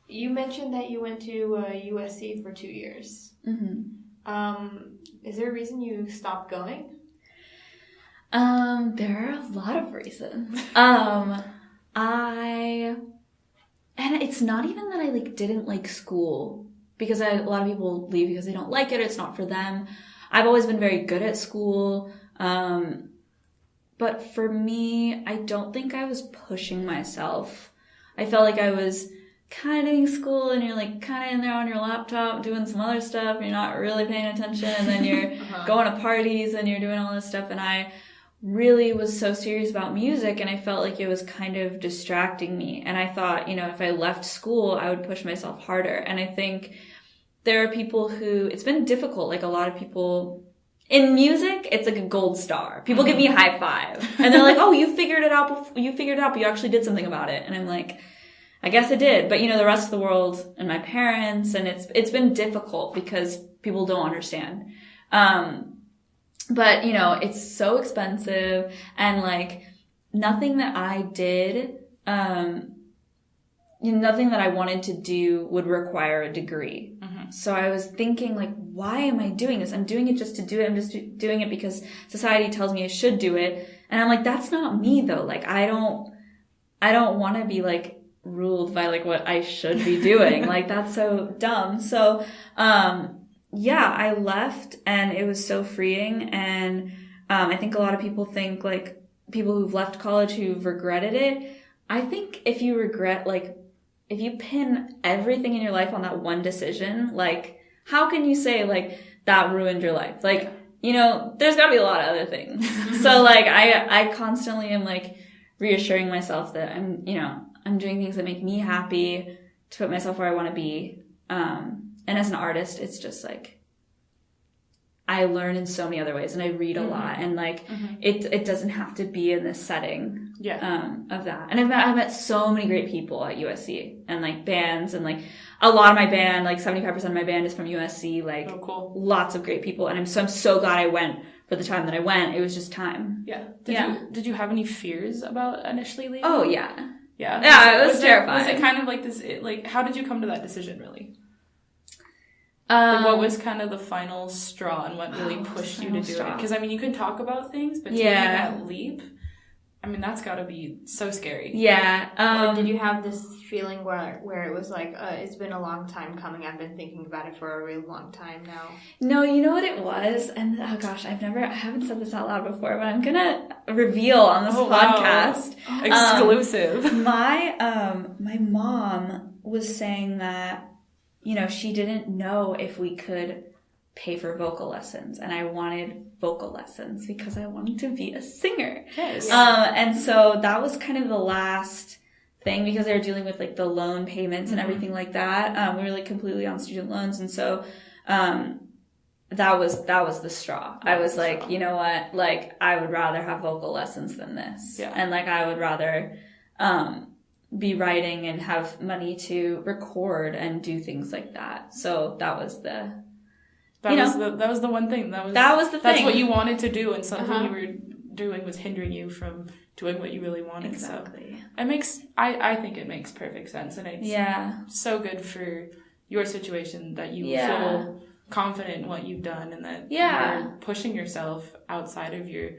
Speaker 2: You mentioned that you went to USC for 2 years.
Speaker 3: Mm-hmm.
Speaker 2: Is there a reason you stopped going?
Speaker 3: There are a lot of reasons. And it's not even that I didn't like school, because a lot of people leave because they don't like it, or it's not for them. I've always been very good at school. But for me, I don't think I was pushing myself. I felt like I was kind of doing school, and you're kind of in there on your laptop doing some other stuff, and you're not really paying attention, and then you're going to parties and you're doing all this stuff. And I really was so serious about music, and I felt like it was kind of distracting me. And I thought, if I left school, I would push myself harder. And I think there are people who, it's been difficult. A lot of people in music, it's like a gold star. People give me a high five, and they're like, oh, you figured it out, but you actually did something about it. And I'm like, I guess I did. But the rest of the world and my parents, and it's been difficult because people don't understand. But it's so expensive, and nothing that I did, nothing that I wanted to do would require a degree. Mm-hmm. So I was thinking, why am I doing this? I'm doing it just to do it. I'm just doing it because society tells me I should do it. And I'm like, that's not me though. I don't want to be ruled by what I should be doing. That's so dumb. So, yeah, I left, and it was so freeing. And, I think a lot of people think people who've left college who've regretted it. I think if you regret, if you pin everything in your life on that one decision, how can you say that ruined your life? There's gotta be a lot of other things. So I constantly am reassuring myself that I'm doing things that make me happy, to put myself where I want to be. And as an artist, it's just I learn in so many other ways, and I read a lot, and it doesn't have to be in this setting of that. And I've met so many great people at USC, and bands, and a lot of my band, 75% of my band is from USC.
Speaker 1: Oh, cool.
Speaker 3: Lots of great people, and I'm so glad I went for the time that I went. It was just time.
Speaker 1: Yeah. Did you have any fears about initially leaving?
Speaker 3: Oh yeah.
Speaker 1: Yeah.
Speaker 3: Yeah, it was terrifying.
Speaker 1: Was it kind of this? How did you come to that decision, really? What was kind of the final straw, and what really pushed you to do it? Because you can talk about things, but taking that leap, that's got to be so scary.
Speaker 2: Yeah. Or did you have this feeling where it was it's been a long time coming? I've been thinking about it for a real long time now.
Speaker 3: No, you know what it was? And oh gosh, I haven't said this out loud before, but I'm gonna reveal on this podcast.
Speaker 1: Wow. Exclusive.
Speaker 3: My mom was saying that, she didn't know if we could pay for vocal lessons, and I wanted vocal lessons because I wanted to be a singer.
Speaker 1: Yes.
Speaker 3: And so that was kind of the last thing, because they were dealing with the loan payments and everything like that. We were completely on student loans, and so that was the straw. I was you know what, I would rather have vocal lessons than this.
Speaker 1: Yeah.
Speaker 3: And I would rather be writing and have money to record and do things like that. So that was the
Speaker 1: that was the one thing. That was the thing. That's what you wanted to do, and something you were doing was hindering you from doing what you really wanted.
Speaker 3: Exactly.
Speaker 1: So I think it makes perfect sense, and it's so good for your situation that you feel confident in what you've done, and that you're pushing yourself outside of your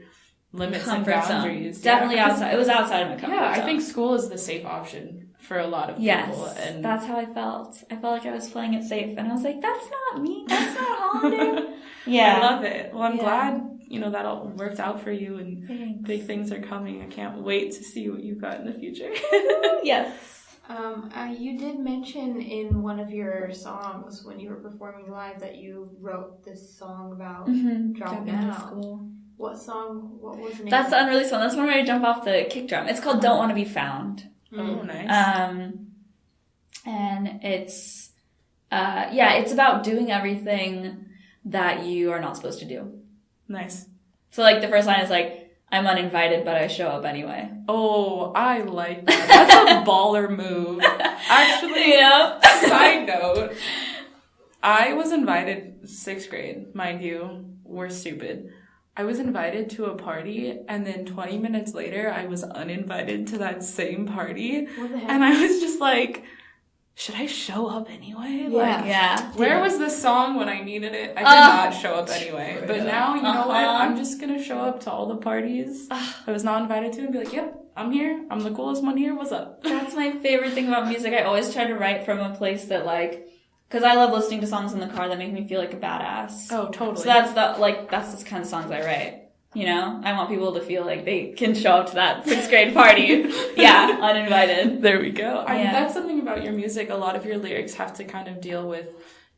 Speaker 1: limits
Speaker 3: comfort
Speaker 1: and boundaries.
Speaker 3: Zone. Definitely outside. It was outside of my comfort zone.
Speaker 1: I think school is the safe option for a lot of people.
Speaker 3: Yes,
Speaker 1: and
Speaker 3: that's how I felt. I felt like I was playing it safe, and I was like, that's not me. That's not Holander.
Speaker 1: I love it. Well, I'm glad, that all worked out for you, and big things are coming. I can't wait to see what you've got in the future.
Speaker 3: Yes.
Speaker 2: You did mention in one of your songs when you were performing live that you wrote this song about dropping out of school. What song? What was the name?
Speaker 3: That's the unreleased one. That's one where I jump off the kick drum. It's called "Don't Want to Be Found."
Speaker 1: Oh, nice.
Speaker 3: And it's, it's about doing everything that you are not supposed to do.
Speaker 1: Nice.
Speaker 3: So, like, the first line is, like, I'm uninvited, but I show up anyway.
Speaker 1: Oh, I like that. That's a baller move. Actually, side note, I was invited 6th grade, mind you, we're stupid. I was invited to a party, and then 20 minutes later, I was uninvited to that same party.
Speaker 2: What the heck?
Speaker 1: And I was just like, should I show up anyway? Where was the song when I needed it? I did not show up anyway. But now, you know what? I'm just going to show up to all the parties I was not invited to and be like, yep, I'm here. I'm the coolest one here. What's up?
Speaker 3: That's my favorite thing about music. I always try to write from a place that, like, because I love listening to songs in the car that make me feel like a badass.
Speaker 1: Oh, totally.
Speaker 3: So that's the kind of songs I write. You know, I want people to feel like they can show up to that 6th grade party. Yeah, uninvited.
Speaker 1: There we go. That's something about your music. A lot of your lyrics have to kind of deal with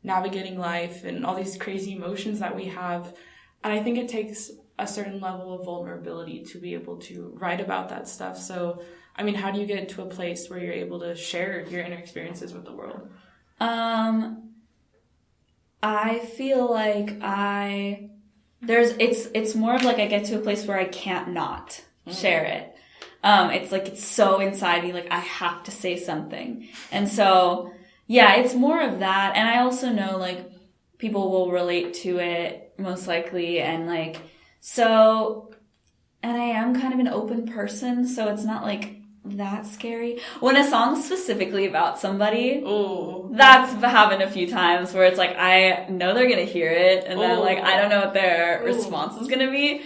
Speaker 1: navigating life and all these crazy emotions that we have. And I think it takes a certain level of vulnerability to be able to write about that stuff. So, I mean, how do you get to a place where you're able to share your inner experiences with the world?
Speaker 3: I feel like it's more of like I get to a place where I can't not share it. It's like it's so inside me, like I have to say something. And so, yeah, it's more of that. And I also know like people will relate to it most likely. And like, so, and I am kind of an open person, so it's not like that scary. When a song's specifically about somebody, that's happened a few times where it's like I know they're gonna hear it and then like I don't know what their response is gonna be.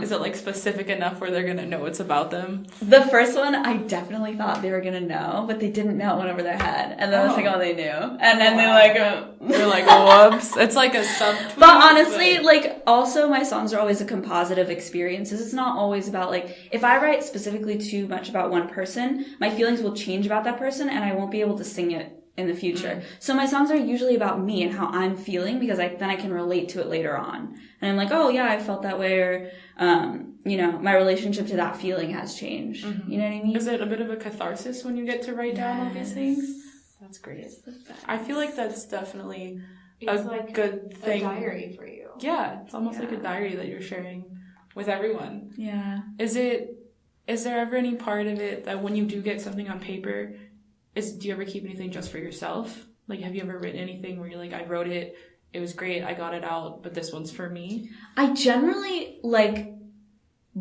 Speaker 1: Is it like specific enough where they're gonna know it's about them?
Speaker 3: The first one I definitely thought they were gonna know, but they didn't know it went over their head. And then the second one they knew. And then
Speaker 1: they're like whoops. It's like a subtweet.
Speaker 3: But honestly, like also my songs are always a composite of experiences. It's not always about like if I write specifically too much about one person, my feelings will change about that person and I won't be able to sing it in the future. So my songs are usually about me and how I'm feeling because then I can relate to it later on. And I'm like, oh yeah, I felt that way, or, you know, my relationship to that feeling has changed. You know what I mean?
Speaker 1: Is it a bit of a catharsis when you get to write down all these things? That's great. I feel like that's definitely
Speaker 2: like
Speaker 1: good thing.
Speaker 2: A diary for you.
Speaker 1: Yeah, it's almost like a diary that you're sharing with everyone.
Speaker 3: Yeah.
Speaker 1: Is there ever any part of it that when you do get something on paper, do you ever keep anything just for yourself? Like, have you ever written anything where you're like, I wrote it, it was great, I got it out, but this one's for me?
Speaker 3: I generally, like,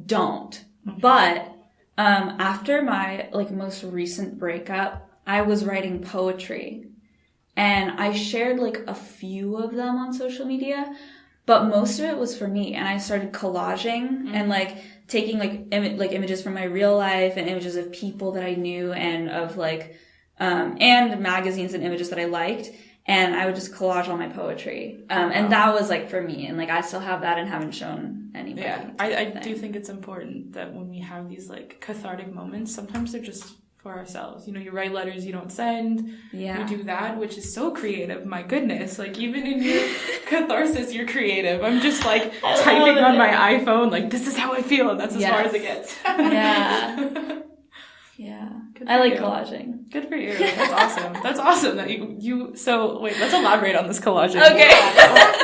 Speaker 3: don't. But, after my, like, most recent breakup, I was writing poetry. And I shared, like, a few of them on social media, but most of it was for me. And I started collaging and, like, taking like images from my real life and images of people that I knew and of like and magazines and images that I liked, and I would just collage all my poetry. And that was like for me, and like I still have that and haven't shown anybody.
Speaker 1: Yeah, I do think it's important that when we have these like cathartic moments, sometimes they're just for ourselves. You know, you write letters you don't send.
Speaker 3: Yeah.
Speaker 1: You do that, which is so creative. My goodness. Like, even in your catharsis, you're creative. I'm just, like, typing on my iPhone, like, this is how I feel, and that's as far as it gets.
Speaker 3: Yeah. Yeah. I like collaging.
Speaker 1: Good for you. That's awesome. That's awesome that you so wait, let's elaborate on this collaging.
Speaker 3: Okay.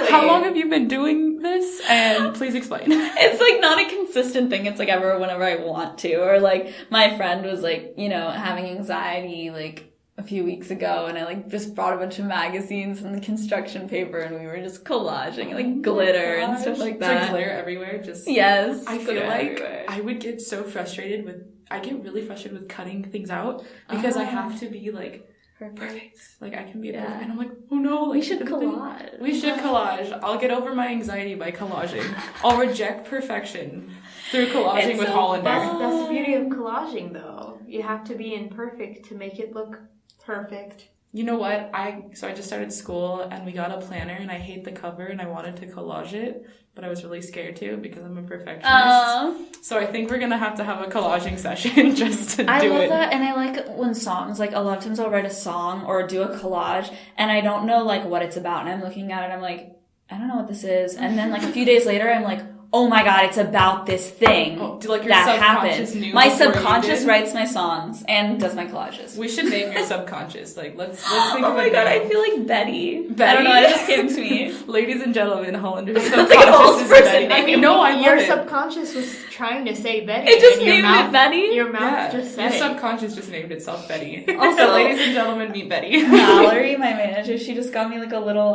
Speaker 1: How long have you been doing this? And please explain.
Speaker 3: It's like not a consistent thing. It's like whenever I want to. Or like my friend was like, you know, having anxiety like a few weeks ago, and I like just brought a bunch of magazines and the construction paper, and we were just collaging like glitter and stuff like that.
Speaker 1: It's like glitter everywhere. Just
Speaker 3: yes.
Speaker 1: I feel like everywhere. I would get so frustrated with. I get really frustrated with cutting things out because I have to be like perfect. Like I can be perfect, and I'm like, oh no, like
Speaker 3: we should collage.
Speaker 1: We should collage. I'll get over my anxiety by collaging. I'll reject perfection through collaging with Holander.
Speaker 2: That's the beauty of collaging, though. You have to be imperfect to make it look perfect.
Speaker 1: You know what? I just started school and we got a planner, and I hate the cover and I wanted to collage it, but I was really scared to because I'm a perfectionist. So I think we're gonna have to have a collaging session just to do it.
Speaker 3: I love that, and I like when songs, like a lot of times I'll write a song or do a collage and I don't know like what it's about, and I'm looking at it, I'm like, I don't know what this is, and then like a few days later I'm like, oh my god, it's about this thing
Speaker 1: like your
Speaker 3: that
Speaker 1: subconscious
Speaker 3: happened.
Speaker 1: knew
Speaker 3: My
Speaker 1: before
Speaker 3: subconscious
Speaker 1: you did?
Speaker 3: writes my songs and does my collages.
Speaker 1: We should name your subconscious. Like, let's think of
Speaker 3: Oh my god, I feel like Betty.
Speaker 1: Betty?
Speaker 3: I don't know, it just came to me.
Speaker 1: Ladies and gentlemen, Hollander's
Speaker 3: That's like an old
Speaker 1: subconscious is
Speaker 3: person
Speaker 1: Betty.
Speaker 3: name.
Speaker 1: No, I love
Speaker 2: Your
Speaker 1: it.
Speaker 2: subconscious was trying to say Betty.
Speaker 3: It just
Speaker 2: and your
Speaker 3: named
Speaker 2: mouth,
Speaker 3: it Betty?
Speaker 2: Your mouth
Speaker 1: Yeah,
Speaker 2: just said
Speaker 1: your
Speaker 2: it.
Speaker 1: subconscious just named itself Betty.
Speaker 3: Also-
Speaker 1: So, ladies and gentlemen, meet Betty.
Speaker 3: Valerie, my manager, she just got me like a little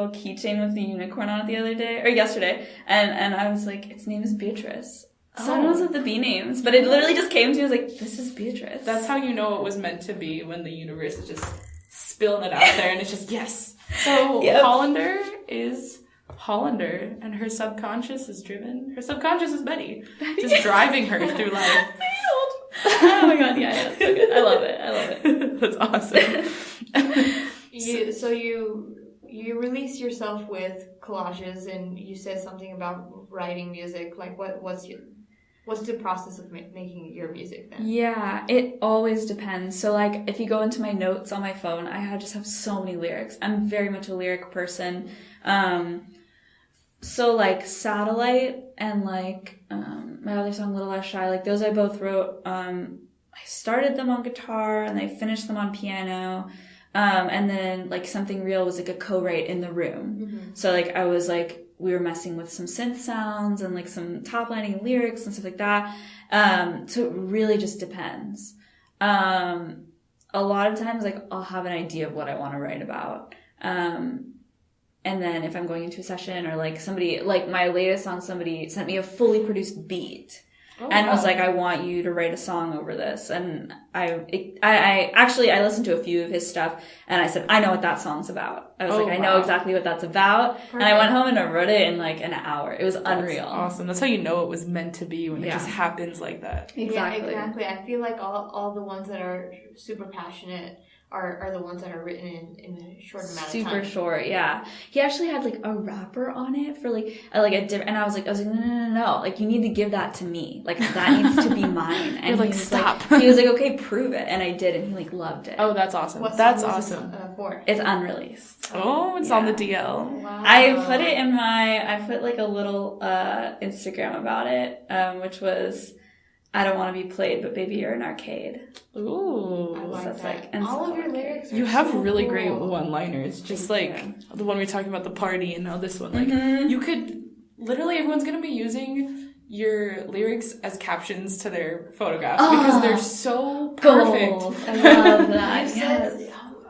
Speaker 3: keychain with the unicorn on it the other day, or yesterday, and I was like, its name is Beatrice. So I knows what the B names, but it literally just came to me, I was like, this is Beatrice.
Speaker 1: That's how you know it was meant to be, when the universe is just spilling it out there and it's just, yes. So
Speaker 3: Yep.
Speaker 1: Hollander is Hollander, and her subconscious is Betty. Just driving her through life.
Speaker 3: Oh my god, yeah, it's so good. I love it.
Speaker 1: That's awesome.
Speaker 2: You release yourself with collages, and you said something about writing music. Like, what's the process of making your music then?
Speaker 3: Yeah, it always depends. So like, if you go into my notes on my phone, I just have so many lyrics. I'm very much a lyric person. So like Satellite and like my other song Little Less Shy, like those I both wrote. I started them on guitar and I finished them on piano. And then like Something Real was like a co-write in the room. Mm-hmm. So like I was like, we were messing with some synth sounds and like some top lining lyrics and stuff like that. So it really just depends. A lot of times like I'll have an idea of what I want to write about. And then if I'm going into a session or like somebody, like my latest song, somebody sent me a fully produced beat. And was like, I want you to write a song over this. And I actually listened to a few of his stuff and I said, I know what that song's about. I was I know exactly what that's about. Perfect. And I went home and I wrote it in like an hour. It was unreal.
Speaker 1: That's awesome. That's how you know it was meant to be, when it just happens like that.
Speaker 3: Exactly.
Speaker 2: Yeah, exactly. I feel like all the ones that are super passionate are the ones that are written in a short amount of time.
Speaker 3: Super short, yeah. He actually had like a rapper on it for like a different, and I was like, no, like you need to give that to me. Like that needs to be mine. And
Speaker 1: you're like,
Speaker 3: stop.
Speaker 1: Like,
Speaker 3: he was like, okay, prove it, and I did, and he like loved it.
Speaker 1: Oh, that's awesome.
Speaker 2: That's awesome. For?
Speaker 3: It's unreleased.
Speaker 1: Oh, it's on the DL.
Speaker 2: Wow.
Speaker 3: I put like a little Instagram about it, which was, I don't want to be played, but baby, you're an arcade.
Speaker 1: Ooh.
Speaker 2: I like
Speaker 3: that's
Speaker 2: that.
Speaker 3: like, and
Speaker 2: all of your lyrics are
Speaker 1: You have
Speaker 2: so
Speaker 1: really
Speaker 2: cool.
Speaker 1: great one-liners, just like the one we were talking about, the party, and now this one. Like, you could, literally everyone's going to be using your lyrics as captions to their photographs because they're so perfect.
Speaker 3: Goals. I love that.
Speaker 2: You
Speaker 3: Yes.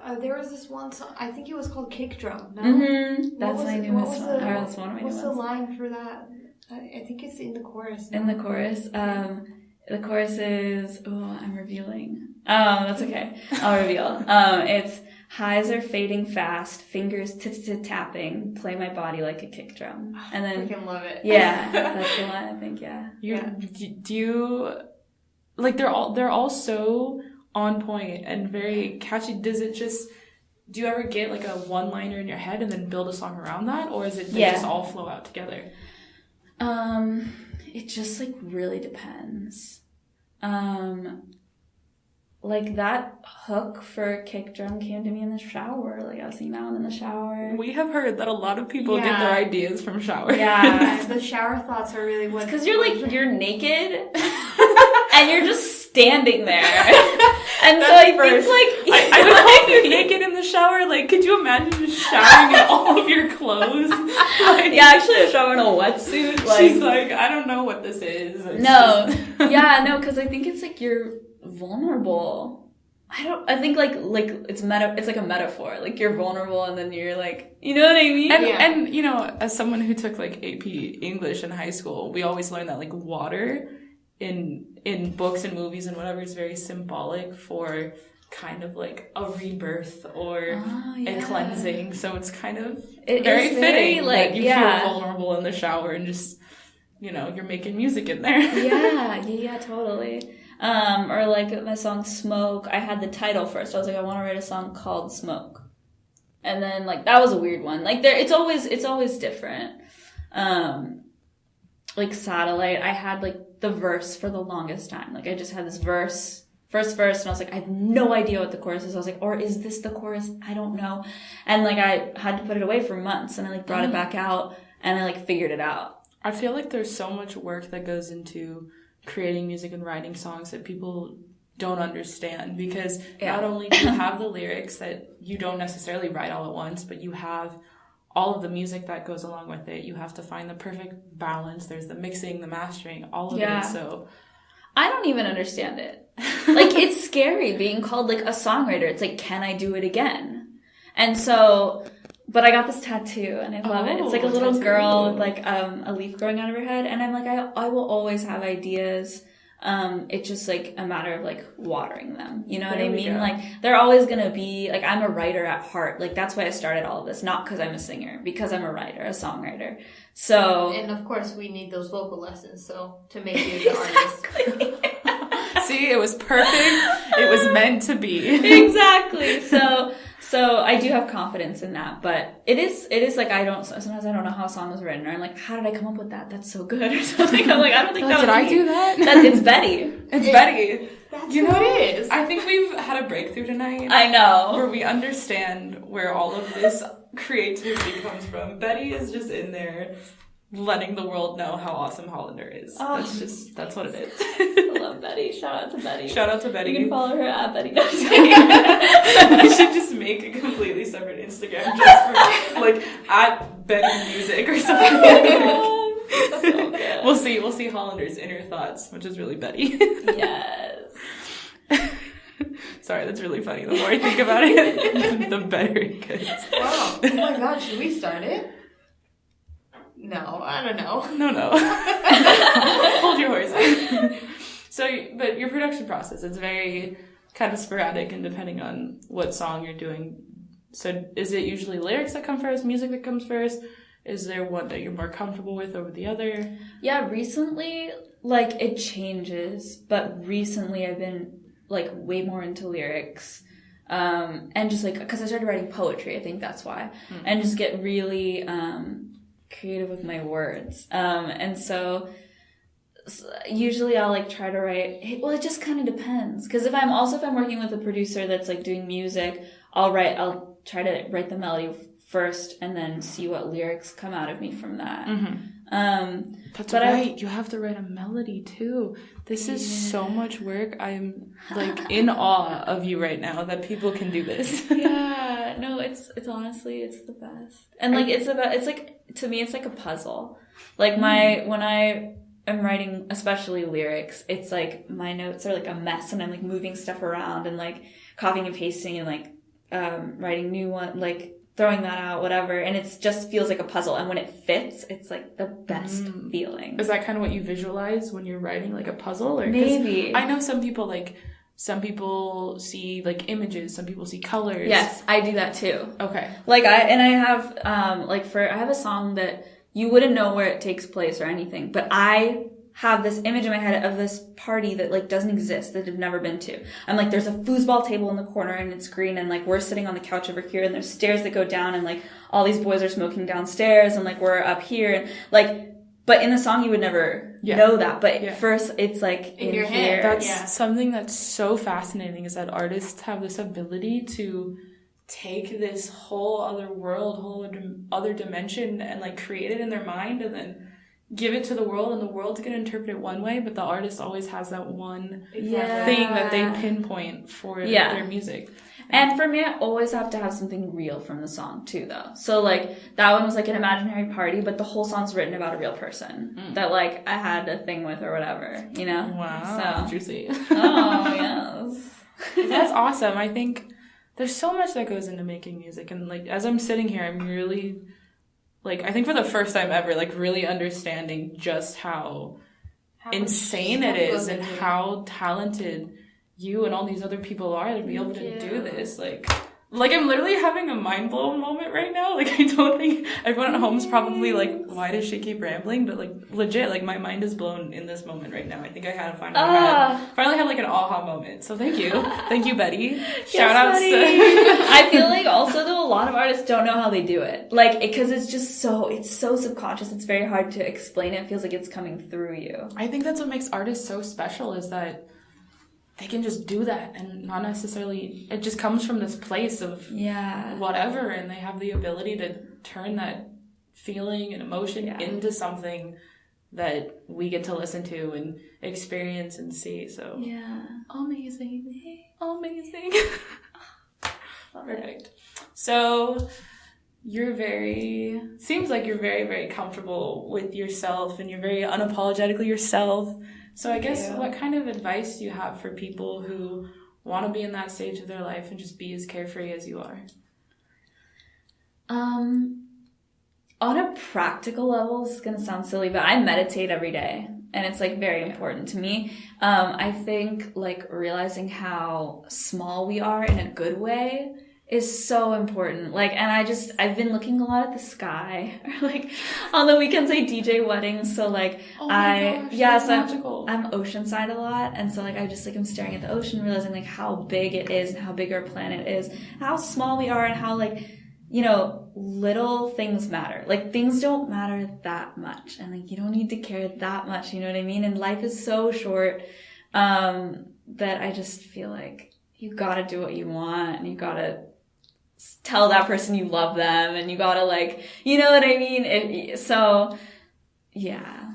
Speaker 2: said, there was this one song, I think it was called Kick Drum. No?
Speaker 3: That's my newest one. That's one of my new
Speaker 2: What's
Speaker 3: ones.
Speaker 2: the line for that? I think it's in the chorus.
Speaker 3: In the chorus, the chorus is, I'm revealing. That's okay. I'll reveal. It's highs are fading fast, fingers tapping, play my body like a kick drum. And then,
Speaker 2: I freaking love it.
Speaker 3: Yeah, that's the one, I think, yeah.
Speaker 1: Do you, like, they're all so on point and very catchy. Do you ever get like a one-liner in your head and then build a song around that? Or is it they just all flow out together?
Speaker 3: It just like really depends. Like that hook for kick drum came to me in the shower. Like I was singing that one in the shower.
Speaker 1: We have heard that a lot of people get their ideas from showers.
Speaker 3: Yeah.
Speaker 2: The shower thoughts are really what.
Speaker 3: Because you're naked and you're just standing there. And so I think like
Speaker 1: I don't know if you're naked in the shower. Like, could you imagine just showering in all of your clothes? Like,
Speaker 3: yeah, actually I was showering in a wetsuit. Like,
Speaker 1: she's like, I don't know what this is.
Speaker 3: Because I think it's like you're vulnerable. I think like it's like a metaphor. Like you're vulnerable and then you're like, you know what I mean?
Speaker 1: And you know, as someone who took like AP English in high school, we always learned that like water in books and movies and whatever is very symbolic for kind of like a rebirth or a cleansing. So it's kind of very fitting that you feel vulnerable in the shower and just, you know, you're making music in there.
Speaker 3: Yeah, totally. Or like my song Smoke, I had the title first. I was like, I want to write a song called Smoke. And then like that was a weird one. Like it's always different. Like Satellite, I had like the verse for the longest time. Like I just had this first verse, and I was like, I have no idea what the chorus is. I was like, or is this the chorus? I don't know. And like I had to put it away for months, and I like brought it back out, and I like figured it out.
Speaker 1: I feel like there's so much work that goes into creating music and writing songs that people don't understand, because not only do you have the lyrics that you don't necessarily write all at once, but you have all of the music that goes along with it. You have to find the perfect balance. There's the mixing, the mastering, all of it. So
Speaker 3: I don't even understand it. Like, it's scary being called like a songwriter. It's like, can I do it again? And so, but I got this tattoo and I love it. It's like a little girl with like a leaf growing out of her head. And I'm like, I will always have ideas. It's just like a matter of like watering them. You know what I mean? Like, they're always gonna be like, I'm a writer at heart. Like, that's why I started all of this. Not because I'm a singer, because I'm a writer, a songwriter. So,
Speaker 2: and of course we need those vocal lessons. So to make you the artist.
Speaker 1: See, it was perfect. It was meant to be.
Speaker 3: Exactly. So I do have confidence in that, but it is like, sometimes I don't know how a song was written, or I'm like, how did I come up with that? That's so good, or something. I'm like, I don't think that was
Speaker 1: Did I
Speaker 3: me.
Speaker 1: do that?
Speaker 3: It's Betty.
Speaker 1: It's Betty.
Speaker 2: That's
Speaker 1: you know
Speaker 2: what it is.
Speaker 1: I think we've had a breakthrough tonight.
Speaker 3: I know.
Speaker 1: Where we understand where all of this creativity comes from. Betty is just in there letting the world know how awesome Holander is.
Speaker 3: Oh.
Speaker 1: That's what it is.
Speaker 3: I love Betty. Shout out to Betty.
Speaker 1: Shout out to Betty.
Speaker 3: You can follow her at Betty.
Speaker 1: We should just make a completely separate Instagram just for like at Betty Music or something.
Speaker 3: Oh my God. So good.
Speaker 1: We'll see Hollander's inner thoughts, which is really Betty.
Speaker 3: Yes.
Speaker 1: Sorry, that's really funny. The more I think about it, the better it gets.
Speaker 2: Wow. Oh my God, should we start it? No, I don't know.
Speaker 1: No. Hold your horses. So, but your production process, it's very kind of sporadic and depending on what song you're doing. So is it usually lyrics that come first, music that comes first? Is there one that you're more comfortable with over the other?
Speaker 3: Yeah, recently, like, it changes, but recently I've been, like, way more into lyrics. And just, like, because I started writing poetry, I think that's why. And just get really creative with my words. And so usually I'll like try to write, well, it just kind of depends. Because if I'm working with a producer that's like doing music, I'll try to write the melody first and then see what lyrics come out of me from that.
Speaker 1: That's right. You have to write a melody too. This is so much work. I'm like in awe of you right now that people can do this.
Speaker 3: Yeah, no, it's honestly, it's the best. And like, it's like, to me, it's like a puzzle. Like when I am writing, especially lyrics, it's like my notes are like a mess and I'm like moving stuff around and like copying and pasting and like, writing new one, like throwing that out, whatever. And it just feels like a puzzle. And when it fits, it's like the best feeling.
Speaker 1: Is that kind of what you visualize when you're writing like a puzzle? Or
Speaker 3: maybe.
Speaker 1: I know some people see like images, some people see colors.
Speaker 3: Yes, I do that too.
Speaker 1: Okay.
Speaker 3: Like I have, I have a song that you wouldn't know where it takes place or anything, but I have this image in my head of this party that like doesn't exist, that I've never been to. I'm like, there's a foosball table in the corner and it's green and like we're sitting on the couch over here and there's stairs that go down and like all these boys are smoking downstairs and like we're up here and like, but in the song you would never know that. But first it's like in your head.
Speaker 1: That's something that's so fascinating, is that artists have this ability to take this whole other world, whole other dimension and like create it in their mind and then give it to the world, and the world's going to interpret it one way, but the artist always has that one thing that they pinpoint for their music.
Speaker 3: And for me, I always have to have something real from the song too, though. So like that one was like an imaginary party, but the whole song's written about a real person that like I had a thing with or whatever, you know?
Speaker 1: Wow.
Speaker 3: So.
Speaker 1: Juicy.
Speaker 3: Oh, yes.
Speaker 1: That's awesome. I think there's so much that goes into making music, and like as I'm sitting here, I'm really like, I think for the first time ever, like really understanding just how insane it is and how talented you and all these other people are to be able to do this. Like I'm literally having a mind blown moment right now. Like I don't think everyone at home's probably like, why does she keep rambling? But like legit, like my mind is blown in this moment right now. I think I had finally had like an aha moment. So thank you, Betty. Shout outs to.
Speaker 3: I feel like also though a lot of artists don't know how they do it. Like because it's so subconscious. It's very hard to explain it. It feels like it's coming through you.
Speaker 1: I think that's what makes artists so special, is that they can just do that and not necessarily, it just comes from this place of whatever, and they have the ability to turn that feeling and emotion into something that we get to listen to and experience and see. So amazing. Perfect. So seems like you're very, very comfortable with yourself and you're very unapologetically yourself. So I guess what kind of advice do you have for people who want to be in that stage of their life and just be as carefree as you are?
Speaker 3: On a practical level, it's going to sound silly, but I meditate every day. And it's like very important to me. I think like realizing how small we are in a good way is so important. Like, and I've been looking a lot at the sky. Like on the weekends I DJ weddings. So like I'm oceanside a lot. And so like I'm staring at the ocean, realizing like how big it is and how big our planet is, how small we are and how like, you know, little things matter. Like things don't matter that much. And like you don't need to care that much, you know what I mean? And life is so short, that I just feel like you gotta do what you want and you gotta tell that person you love them and you gotta like, you know what I mean?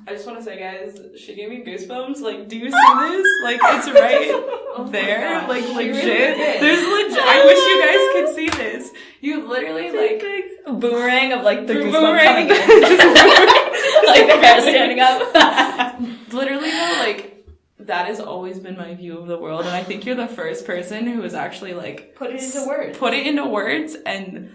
Speaker 1: I just want to say, guys, she gave me goosebumps. Like, do you see this? Like, it's right there. Like, legit.
Speaker 2: Really
Speaker 1: There's legit. I wish you guys could see this. You literally, like...
Speaker 3: A boomerang of, like, the goosebumps
Speaker 1: boomerang.
Speaker 3: coming in. Like, the hair standing up.
Speaker 1: Literally, though, like, that has always been my view of the world. And I think you're the first person who has actually, like...
Speaker 2: Put it into words
Speaker 1: and...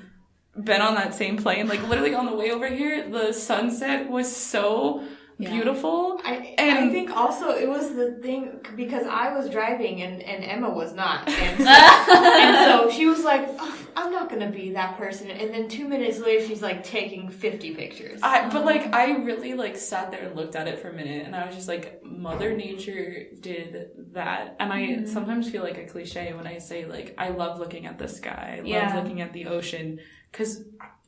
Speaker 1: been on that same plane. Like, literally on the way over here, the sunset was so... beautiful.
Speaker 2: I think also it was the thing because I was driving and Emma was not. And so she was like, I'm not going to be that person. And then 2 minutes later, she's like taking 50 pictures.
Speaker 1: But like, I really like sat there and looked at it for a minute and I was just like, Mother Nature did that. And I sometimes feel like a cliche when I say like, I love looking at the sky. I love looking at the ocean. Cause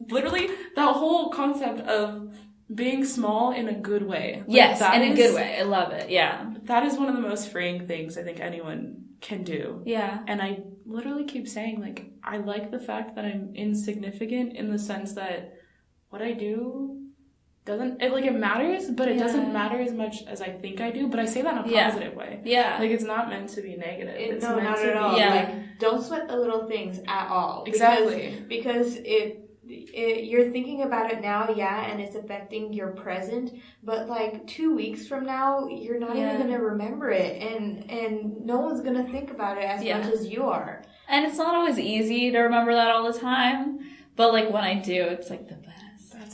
Speaker 1: literally that whole concept of being small in a good way. Like,
Speaker 3: yes, in a good way. I love it. Yeah.
Speaker 1: That is one of the most freeing things I think anyone can do.
Speaker 3: Yeah.
Speaker 1: And I literally keep saying, like, I like the fact that I'm insignificant in the sense that what I do it matters, but it doesn't matter as much as I think I do. But I say that in a positive way.
Speaker 3: Yeah.
Speaker 1: Like, it's not meant to be negative. It's
Speaker 2: no,
Speaker 1: meant
Speaker 2: not
Speaker 1: to
Speaker 2: at all.
Speaker 1: be...
Speaker 3: Yeah.
Speaker 2: Like, don't sweat the little things at all.
Speaker 1: Exactly.
Speaker 2: Because you're thinking about it now, and it's affecting your present, but like 2 weeks from now, you're not even going to remember it, and no one's going to think about it as much as you are.
Speaker 3: And it's not always easy to remember that all the time, but like when I do, it's like the best.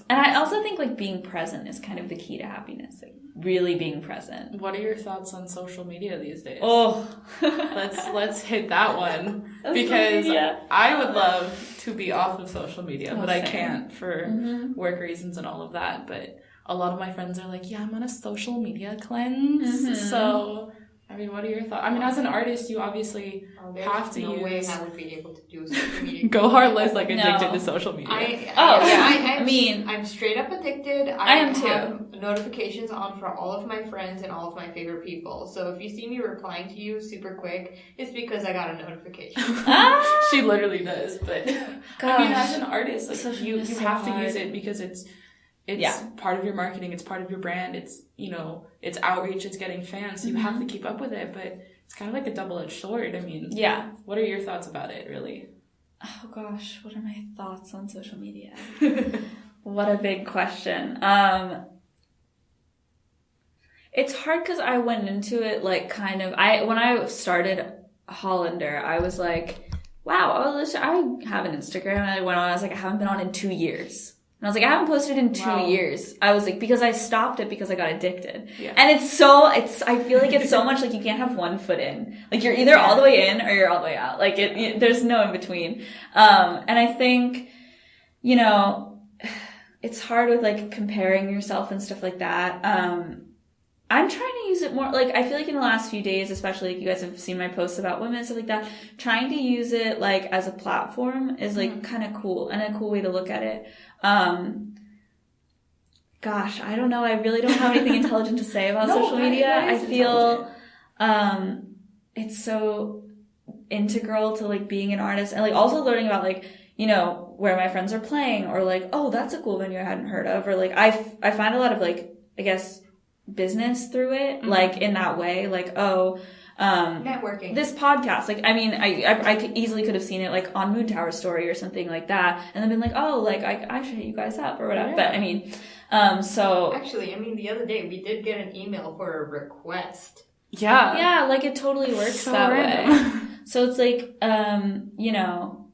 Speaker 3: And I also think like being present is kind of the key to happiness, like really being present.
Speaker 1: What are your thoughts on social media these days?
Speaker 3: Oh,
Speaker 1: let's hit that one because I would love to be off of social media, but I can't for work reasons and all of that. But a lot of my friends are like, I'm on a social media cleanse. So, I mean, what are your thoughts? I mean, as an artist, you obviously have to use...
Speaker 2: no way I would be able to do social media.
Speaker 1: Go heartless, like addicted to social media.
Speaker 2: I'm straight up addicted.
Speaker 3: I am too.
Speaker 2: Have notifications on for all of my friends and all of my favorite people. So if you see me replying to you super quick, it's because I got a notification.
Speaker 1: She literally does, but I mean, as an artist, like you have to use it because it's part of your marketing, it's part of your brand, it's, you know, it's outreach, it's getting fans, so you have to keep up with it, but it's kind of like a double-edged sword. I mean, what are your thoughts about it, really?
Speaker 3: Oh gosh, what are my thoughts on social media? What a big question. It's hard because I went into it like kind of, when I started Holander, I was like, wow, I have an Instagram, and I went on, I was like, I haven't been on in 2 years. And I was like, I haven't posted in 2 years. I was like, because I stopped it because I got addicted. Yeah. And I feel like it's so much like you can't have one foot in. Like you're either all the way in or you're all the way out. Like there's no in between. And I think, you know, it's hard with like comparing yourself and stuff like that. I'm trying to use it more, like, I feel like in the last few days, especially, like, you guys have seen my posts about women and stuff like that, trying to use it, like, as a platform is, like, kind of cool, and a cool way to look at it. Gosh, I don't know, I really don't have anything intelligent to say about social media. I feel, it's so integral to, like, being an artist, and, like, also learning about, like, you know, where my friends are playing, or like, oh, that's a cool venue I hadn't heard of, or like I find a lot of like, I guess, business through it, like in that way, like, oh,
Speaker 2: networking.
Speaker 3: This podcast, like, I mean, I could easily could have seen it like on Moon Tower Story or something like that, and then been like, oh, like I should hit you guys up or whatever. But I mean, so
Speaker 2: actually, I mean, the other day we did get an email for a request.
Speaker 3: Yeah, like it totally works so that way. So it's like, you know,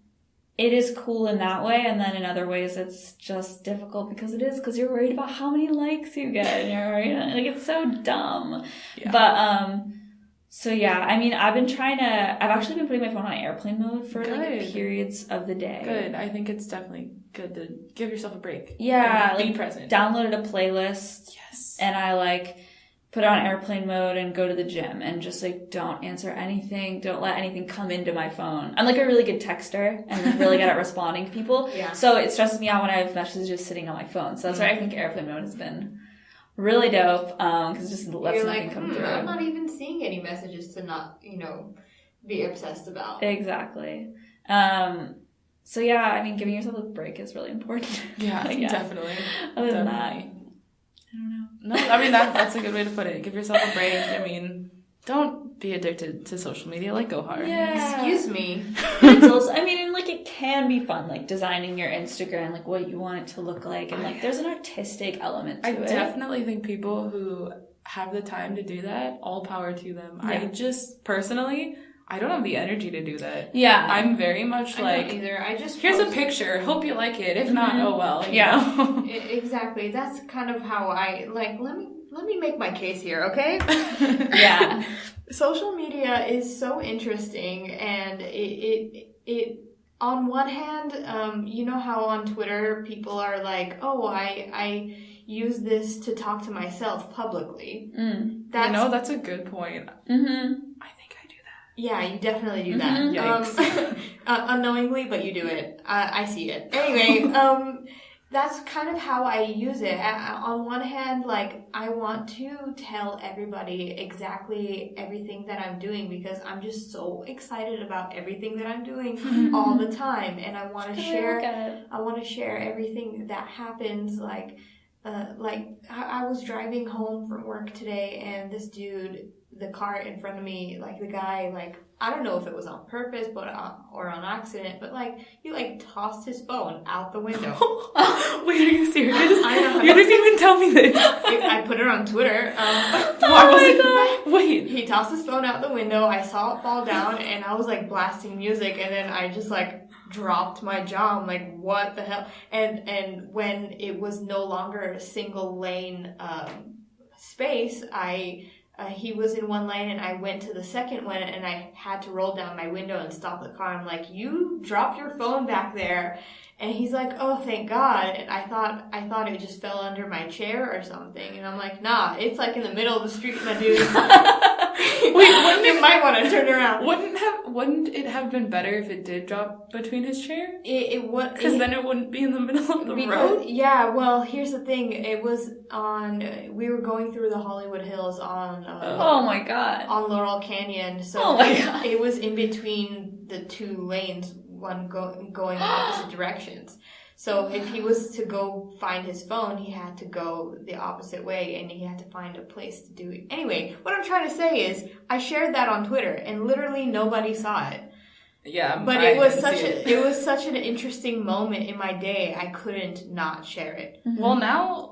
Speaker 3: it is cool in that way, and then in other ways it's just difficult because you're worried about how many likes you get, and you're worried, like, it's so dumb. Yeah. But so yeah, I mean, I've actually been putting my phone on airplane mode for like periods of the day.
Speaker 1: Good. I think it's definitely good to give yourself a break.
Speaker 3: Yeah,
Speaker 1: be
Speaker 3: like
Speaker 1: present.
Speaker 3: Downloaded a playlist.
Speaker 1: Yes.
Speaker 3: And I like put it on airplane mode and go to the gym and just like don't answer anything, don't let anything come into my phone. I'm like a really good texter and really good at responding to people. Yeah. So it stresses me out when I have messages sitting on my phone. So that's why I think airplane mode has been really dope, because it just lets nothing come through.
Speaker 2: I'm not even seeing any messages to not, be obsessed about.
Speaker 3: Exactly. So yeah, I mean, giving yourself a break is really important.
Speaker 1: Yeah, definitely.
Speaker 3: Other than that,
Speaker 1: I don't know. No, I mean, that's a good way to put it. Give yourself a break. I mean, don't be addicted to social media. Like, go hard.
Speaker 2: Yeah. Excuse me.
Speaker 3: It's also, I mean, and like, it can be fun, like designing your Instagram, like what you want it to look like, and like there's an artistic element to it.
Speaker 1: I definitely think people who have the time to do that, all power to them. Yeah. I just personally, I don't have the energy to do that.
Speaker 3: Yeah.
Speaker 1: I'm very much like,
Speaker 2: don't either. I just
Speaker 1: here's a picture. Hope you like it. If not, oh well. You know?
Speaker 2: Exactly. That's kind of how I like. Let me make my case here, okay?
Speaker 3: Yeah.
Speaker 2: Social media is so interesting, and it on one hand, you know how on Twitter people are like, oh, I use this to talk to myself publicly.
Speaker 1: That's a good point.
Speaker 3: Mm-hmm.
Speaker 2: Yeah, you definitely do that.
Speaker 1: Yikes.
Speaker 2: Unknowingly, but you do it. I see it. Anyway, that's kind of how I use it. On one hand, like, I want to tell everybody exactly everything that I'm doing because I'm just so excited about everything that I'm doing all the time, and I want to share. I want to share everything that happens. Like I was driving home from work today, and this dude, the car in front of me, like the guy, like, I don't know if it was on purpose or on accident, but like he like tossed his phone out the window.
Speaker 1: Wait, are you serious? You didn't even tell me this.
Speaker 2: I put it on Twitter.
Speaker 1: Oh my god! Wait.
Speaker 2: He tossed his phone out the window. I saw it fall down, and I was like blasting music, and then I just like dropped my jaw. I'm like, what the hell? And when it was no longer a single lane space, he was in one lane, and I went to the second one, and I had to roll down my window and stop the car. I'm like, you dropped your phone back there. And he's like, oh, thank God. And I thought it just fell under my chair or something. And I'm like, nah, it's like in the middle of the street, my dude. Wait, you might want to turn around.
Speaker 1: Wouldn't it have been better if it did drop between his chair?
Speaker 2: It would.
Speaker 1: Because then it wouldn't be in the middle of the road?
Speaker 2: Yeah, well, here's the thing. It was we were going through the Hollywood Hills on...
Speaker 3: oh my God.
Speaker 2: On Laurel Canyon. So
Speaker 3: oh my God.
Speaker 2: It was in between the two lanes, one going opposite directions. So if he was to go find his phone, he had to go the opposite way, and he had to find a place to do it. Anyway, what I'm trying to say is I shared that on Twitter, and literally nobody saw it.
Speaker 1: Yeah,
Speaker 2: but it was such an interesting moment in my day. I couldn't not share it.
Speaker 1: Mm-hmm. Well, now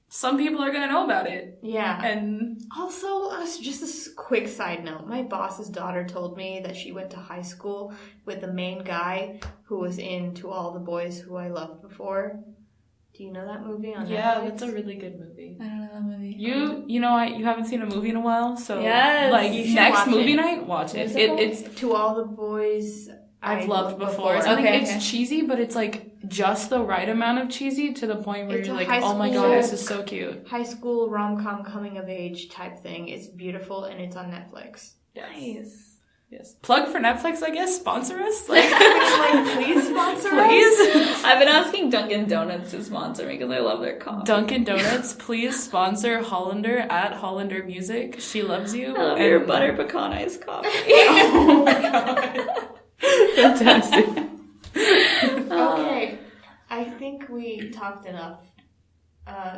Speaker 1: some people are gonna know about it.
Speaker 2: Yeah.
Speaker 1: And
Speaker 2: also, just a quick side note, my boss's daughter told me that she went to high school with the main guy who was in To All the Boys Who I Loved Before. Do you know that movie on Netflix?
Speaker 1: Yeah, that's a really good movie.
Speaker 3: I don't know that movie.
Speaker 1: You haven't seen a movie in a while, so
Speaker 3: yes,
Speaker 1: like next movie night, watch it. It's
Speaker 2: To All the Boys
Speaker 1: I've loved before. I think it's cheesy, but it's like just the right amount of cheesy to the point where you're like, oh my god, this is so cute.
Speaker 2: High school rom-com coming of age type thing. It's beautiful, and it's on Netflix.
Speaker 1: Yes. Nice. Yes. Plug for Netflix, I guess. Sponsor us.
Speaker 2: Like please sponsor us.
Speaker 3: I've been asking Dunkin' Donuts to sponsor me because I love their coffee.
Speaker 1: Dunkin' Donuts, please sponsor Holander at Holander Music. She loves you.
Speaker 3: I love your butter pecan iced coffee.
Speaker 1: Oh my god. Fantastic.
Speaker 2: Okay, I think we talked enough.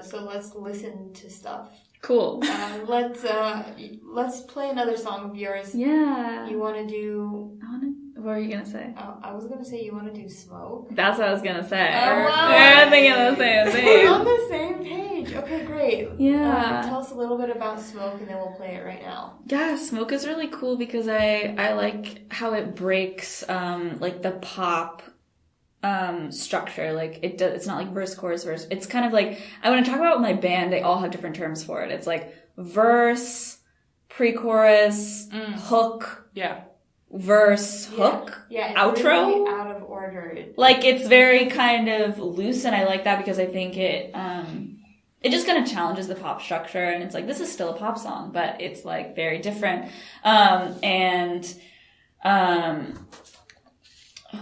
Speaker 2: So let's listen to stuff.
Speaker 3: Cool.
Speaker 2: Let's play another song of yours.
Speaker 3: Yeah.
Speaker 2: You want to do...
Speaker 3: What were you going to say?
Speaker 2: I was going to say you want to do Smoke.
Speaker 3: That's what I was going to say.
Speaker 2: Oh, wow.
Speaker 3: We're thinking the same thing.
Speaker 2: We're on the same page. Okay, great.
Speaker 3: Yeah.
Speaker 2: Tell us a little bit about Smoke, and then we'll play it right now.
Speaker 3: Yeah, Smoke is really cool because I like how it breaks like the pop structure. Like it's not like verse, chorus, verse. It's kind of like, when I talk about my band, they all have different terms for it. It's like verse, pre-chorus, hook.
Speaker 1: Yeah.
Speaker 3: Verse, hook,
Speaker 2: yeah, it's
Speaker 3: outro.
Speaker 2: Really out of order.
Speaker 3: Like it's very kind of loose, and I like that because I think it just kind of challenges the pop structure, and it's like, this is still a pop song, but it's like very different.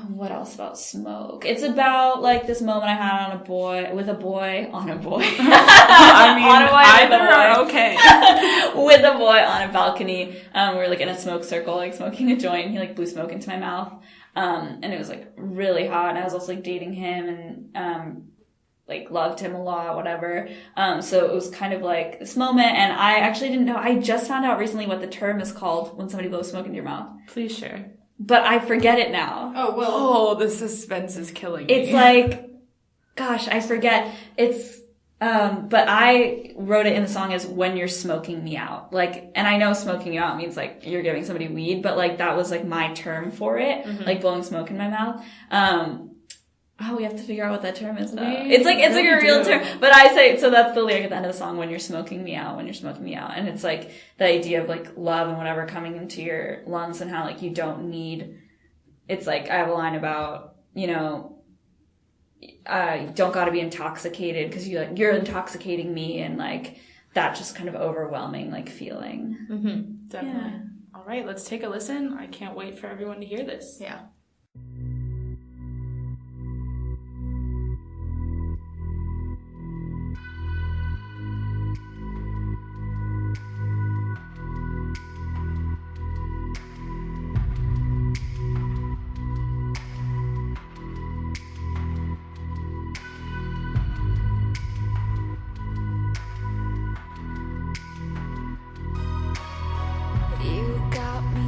Speaker 3: What else about Smoke? It's about like this moment I had on a boy.
Speaker 1: I mean,
Speaker 3: either
Speaker 1: are okay.
Speaker 3: With a boy on a balcony. We were like in a smoke circle, like smoking a joint. He like blew smoke into my mouth. And it was like really hot. And I was also like dating him and, like loved him a lot, whatever. So it was kind of like this moment. And I actually didn't know. I just found out recently what the term is called when somebody blows smoke into your mouth.
Speaker 1: Please share.
Speaker 3: But I forget it now.
Speaker 2: Oh, well.
Speaker 1: Oh, the suspense is killing me.
Speaker 3: It's like, gosh, I forget. It's, but I wrote it in the song as when you're smoking me out. Like, and I know smoking you out means like you're giving somebody weed, but like that was like my term for it. Mm-hmm. Like blowing smoke in my mouth. We have to figure out what that term is though. It's like a real term. But I say, so that's the lyric at the end of the song, when you're smoking me out, when you're smoking me out. And it's like the idea of like love and whatever coming into your lungs, and how like you don't need, it's like, I have a line about, you don't gotta be intoxicated because you're intoxicating me, and like that just kind of overwhelming like feeling.
Speaker 1: Mm-hmm. Definitely. Yeah. All right, let's take a listen. I can't wait for everyone to hear this.
Speaker 2: Yeah.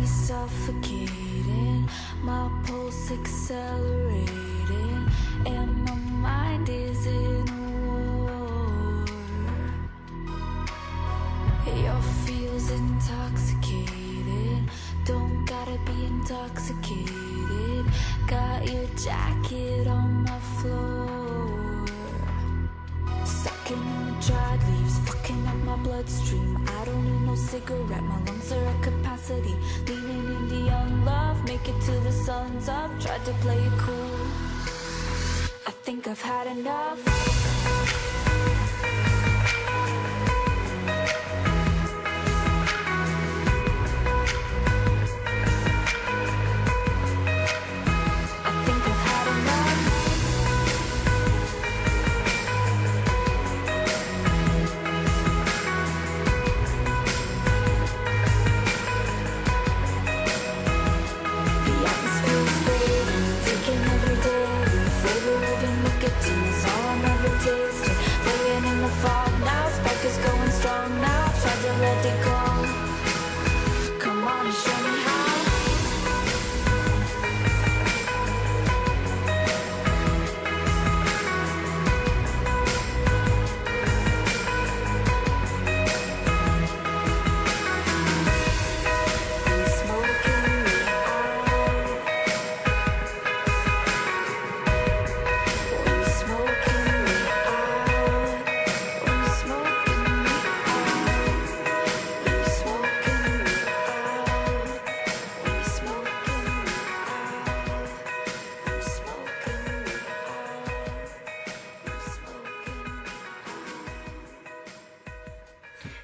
Speaker 4: Suffocating, my pulse accelerating, and my mind is in a war. Your feels intoxicated, don't gotta be intoxicated. Got your jacket on my floor, sucking in the dried leaves, fucking up my bloodstream. I don't need no cigarette, my lungs are at capacity. Leaning into young love, make it till the sun's up. Tried to play it cool, I think I've had enough.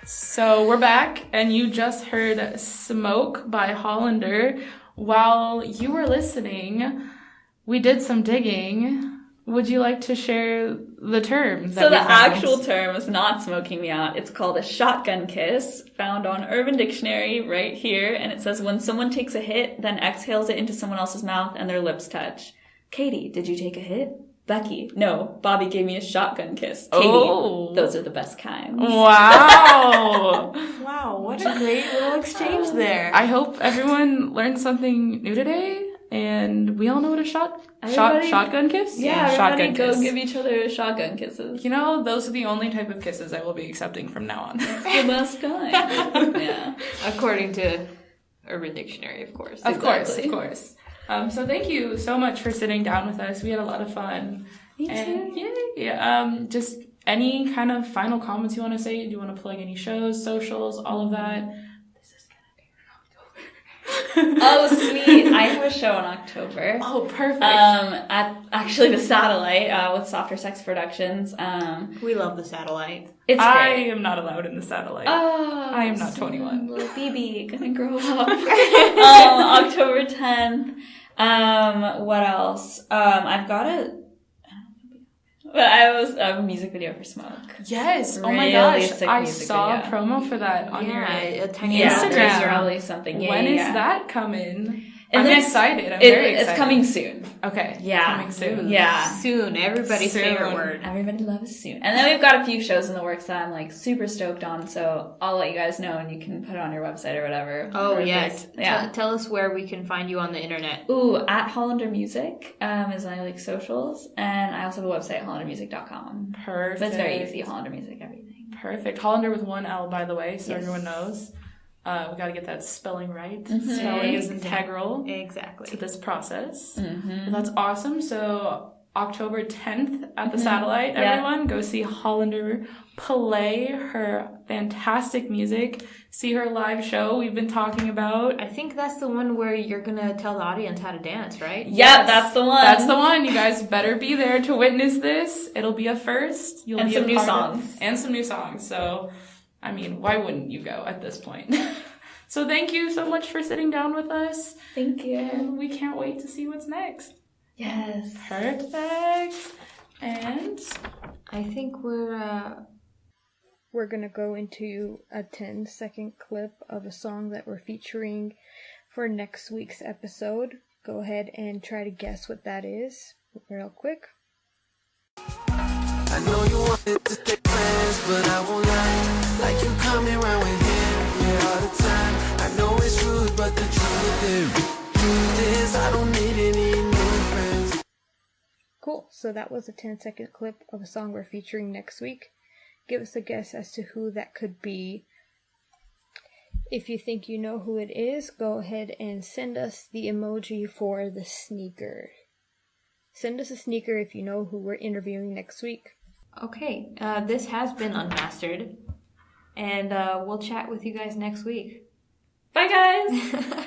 Speaker 1: So we're back, and you just heard Smoke by Holander. While you were listening, we did some digging. Would you like to share the term?
Speaker 3: So the actual term is not smoking me out. It's called a shotgun kiss, found on Urban Dictionary right here. And it says, when someone takes a hit, then exhales it into someone else's mouth and their lips touch. Katie, did you take a hit? Becky. No, Bobby gave me a shotgun kiss. Katie. Those are the best kinds.
Speaker 1: Wow.
Speaker 2: Wow, what a great little exchange there.
Speaker 1: I hope everyone learned something new today, and we all know what a shotgun kiss?
Speaker 3: Yeah,
Speaker 1: shotgun
Speaker 3: everybody
Speaker 1: kiss.
Speaker 3: go give each other shotgun kisses.
Speaker 1: You know, those are the only type of kisses I will be accepting from now on.
Speaker 3: It's the best kind. Yeah.
Speaker 2: According to Urban Dictionary, of course.
Speaker 1: Of course. So thank you so much for sitting down with us. We had a lot of fun.
Speaker 3: Me too.
Speaker 1: Yay. Just any kind of final comments you want to say? Do you want to plug any shows, socials, all of that? This is gonna be in October.
Speaker 3: Oh, sweet. I have a show in October.
Speaker 1: Oh, perfect.
Speaker 3: At actually the Satellite with Softer Sex Productions.
Speaker 2: We love the Satellite.
Speaker 3: It's great.
Speaker 1: I am not allowed in the Satellite.
Speaker 3: Oh,
Speaker 1: I am not 21.
Speaker 3: Little BB, gonna grow up. October 10th. What else? I've got I have a music video for Smoke.
Speaker 1: Yes. Oh my
Speaker 3: Really
Speaker 1: gosh.
Speaker 3: sick
Speaker 1: I
Speaker 3: music
Speaker 1: saw
Speaker 3: video.
Speaker 1: a promo for that on your
Speaker 2: a tiny
Speaker 1: Instagram.
Speaker 3: There's probably something.
Speaker 1: When is that coming?
Speaker 3: And
Speaker 1: I'm
Speaker 3: it's-
Speaker 1: excited. I'm very excited.
Speaker 3: It's coming soon.
Speaker 1: Okay.
Speaker 3: Yeah.
Speaker 1: Coming soon.
Speaker 3: Yeah.
Speaker 2: Soon. Everybody's
Speaker 1: Soon.
Speaker 2: favorite word.
Speaker 3: Everybody loves soon. And then we've got a few shows in the works that I'm like super stoked on, so I'll let you guys know and you can put it on your website or whatever.
Speaker 2: Oh,
Speaker 3: Perfect.
Speaker 2: yes.
Speaker 3: Yeah.
Speaker 2: Tell us where we can find you on the internet.
Speaker 3: Ooh, at Holander Music is my like socials, and I also have a website, hollandermusic.com.
Speaker 1: Perfect.
Speaker 3: But it's very easy, Holander Music, everything.
Speaker 1: Perfect. Hollander with one L, by the way, so
Speaker 3: Yes.
Speaker 1: everyone knows. We got to get that spelling right.
Speaker 3: Mm-hmm.
Speaker 1: Spelling is integral
Speaker 2: Exactly.
Speaker 1: to this process.
Speaker 3: Mm-hmm.
Speaker 1: That's awesome. So October 10th at the Satellite,
Speaker 3: Yeah.
Speaker 1: everyone. Go see Hollander play her fantastic music. See her live show we've been talking about.
Speaker 2: I think that's the one where you're going to tell the audience how to dance, right?
Speaker 3: Yep, that's the one.
Speaker 1: That's the one. You guys better be there to witness this. It'll be a first. You'll
Speaker 3: And
Speaker 1: be
Speaker 3: some
Speaker 1: a
Speaker 3: new
Speaker 1: part of-
Speaker 3: songs.
Speaker 1: And some new songs. So, I mean, why wouldn't you go at this point? So thank you so much for sitting down with us.
Speaker 3: Thank you.
Speaker 1: And we can't wait to see what's next.
Speaker 3: Yes.
Speaker 1: Perfect. And
Speaker 2: I think we're
Speaker 5: gonna go into a 10-second clip of a song that we're featuring for next week's episode. Go ahead and try to guess what that is real quick.
Speaker 6: I know you wanted to take plans, but I won't lie. Like you coming around with him, yeah, all the time. I know it's rude, but the truth is I don't need any new friends.
Speaker 5: Cool, so that was a 10-second clip of a song we're featuring next week. Give us a guess as to who that could be. If you think you know who it is, go ahead and send us the emoji for the sneaker. Send us a sneaker if you know who we're interviewing next week.
Speaker 2: okay. This has been Unmastered, and we'll chat with you guys next week.
Speaker 3: Bye, guys.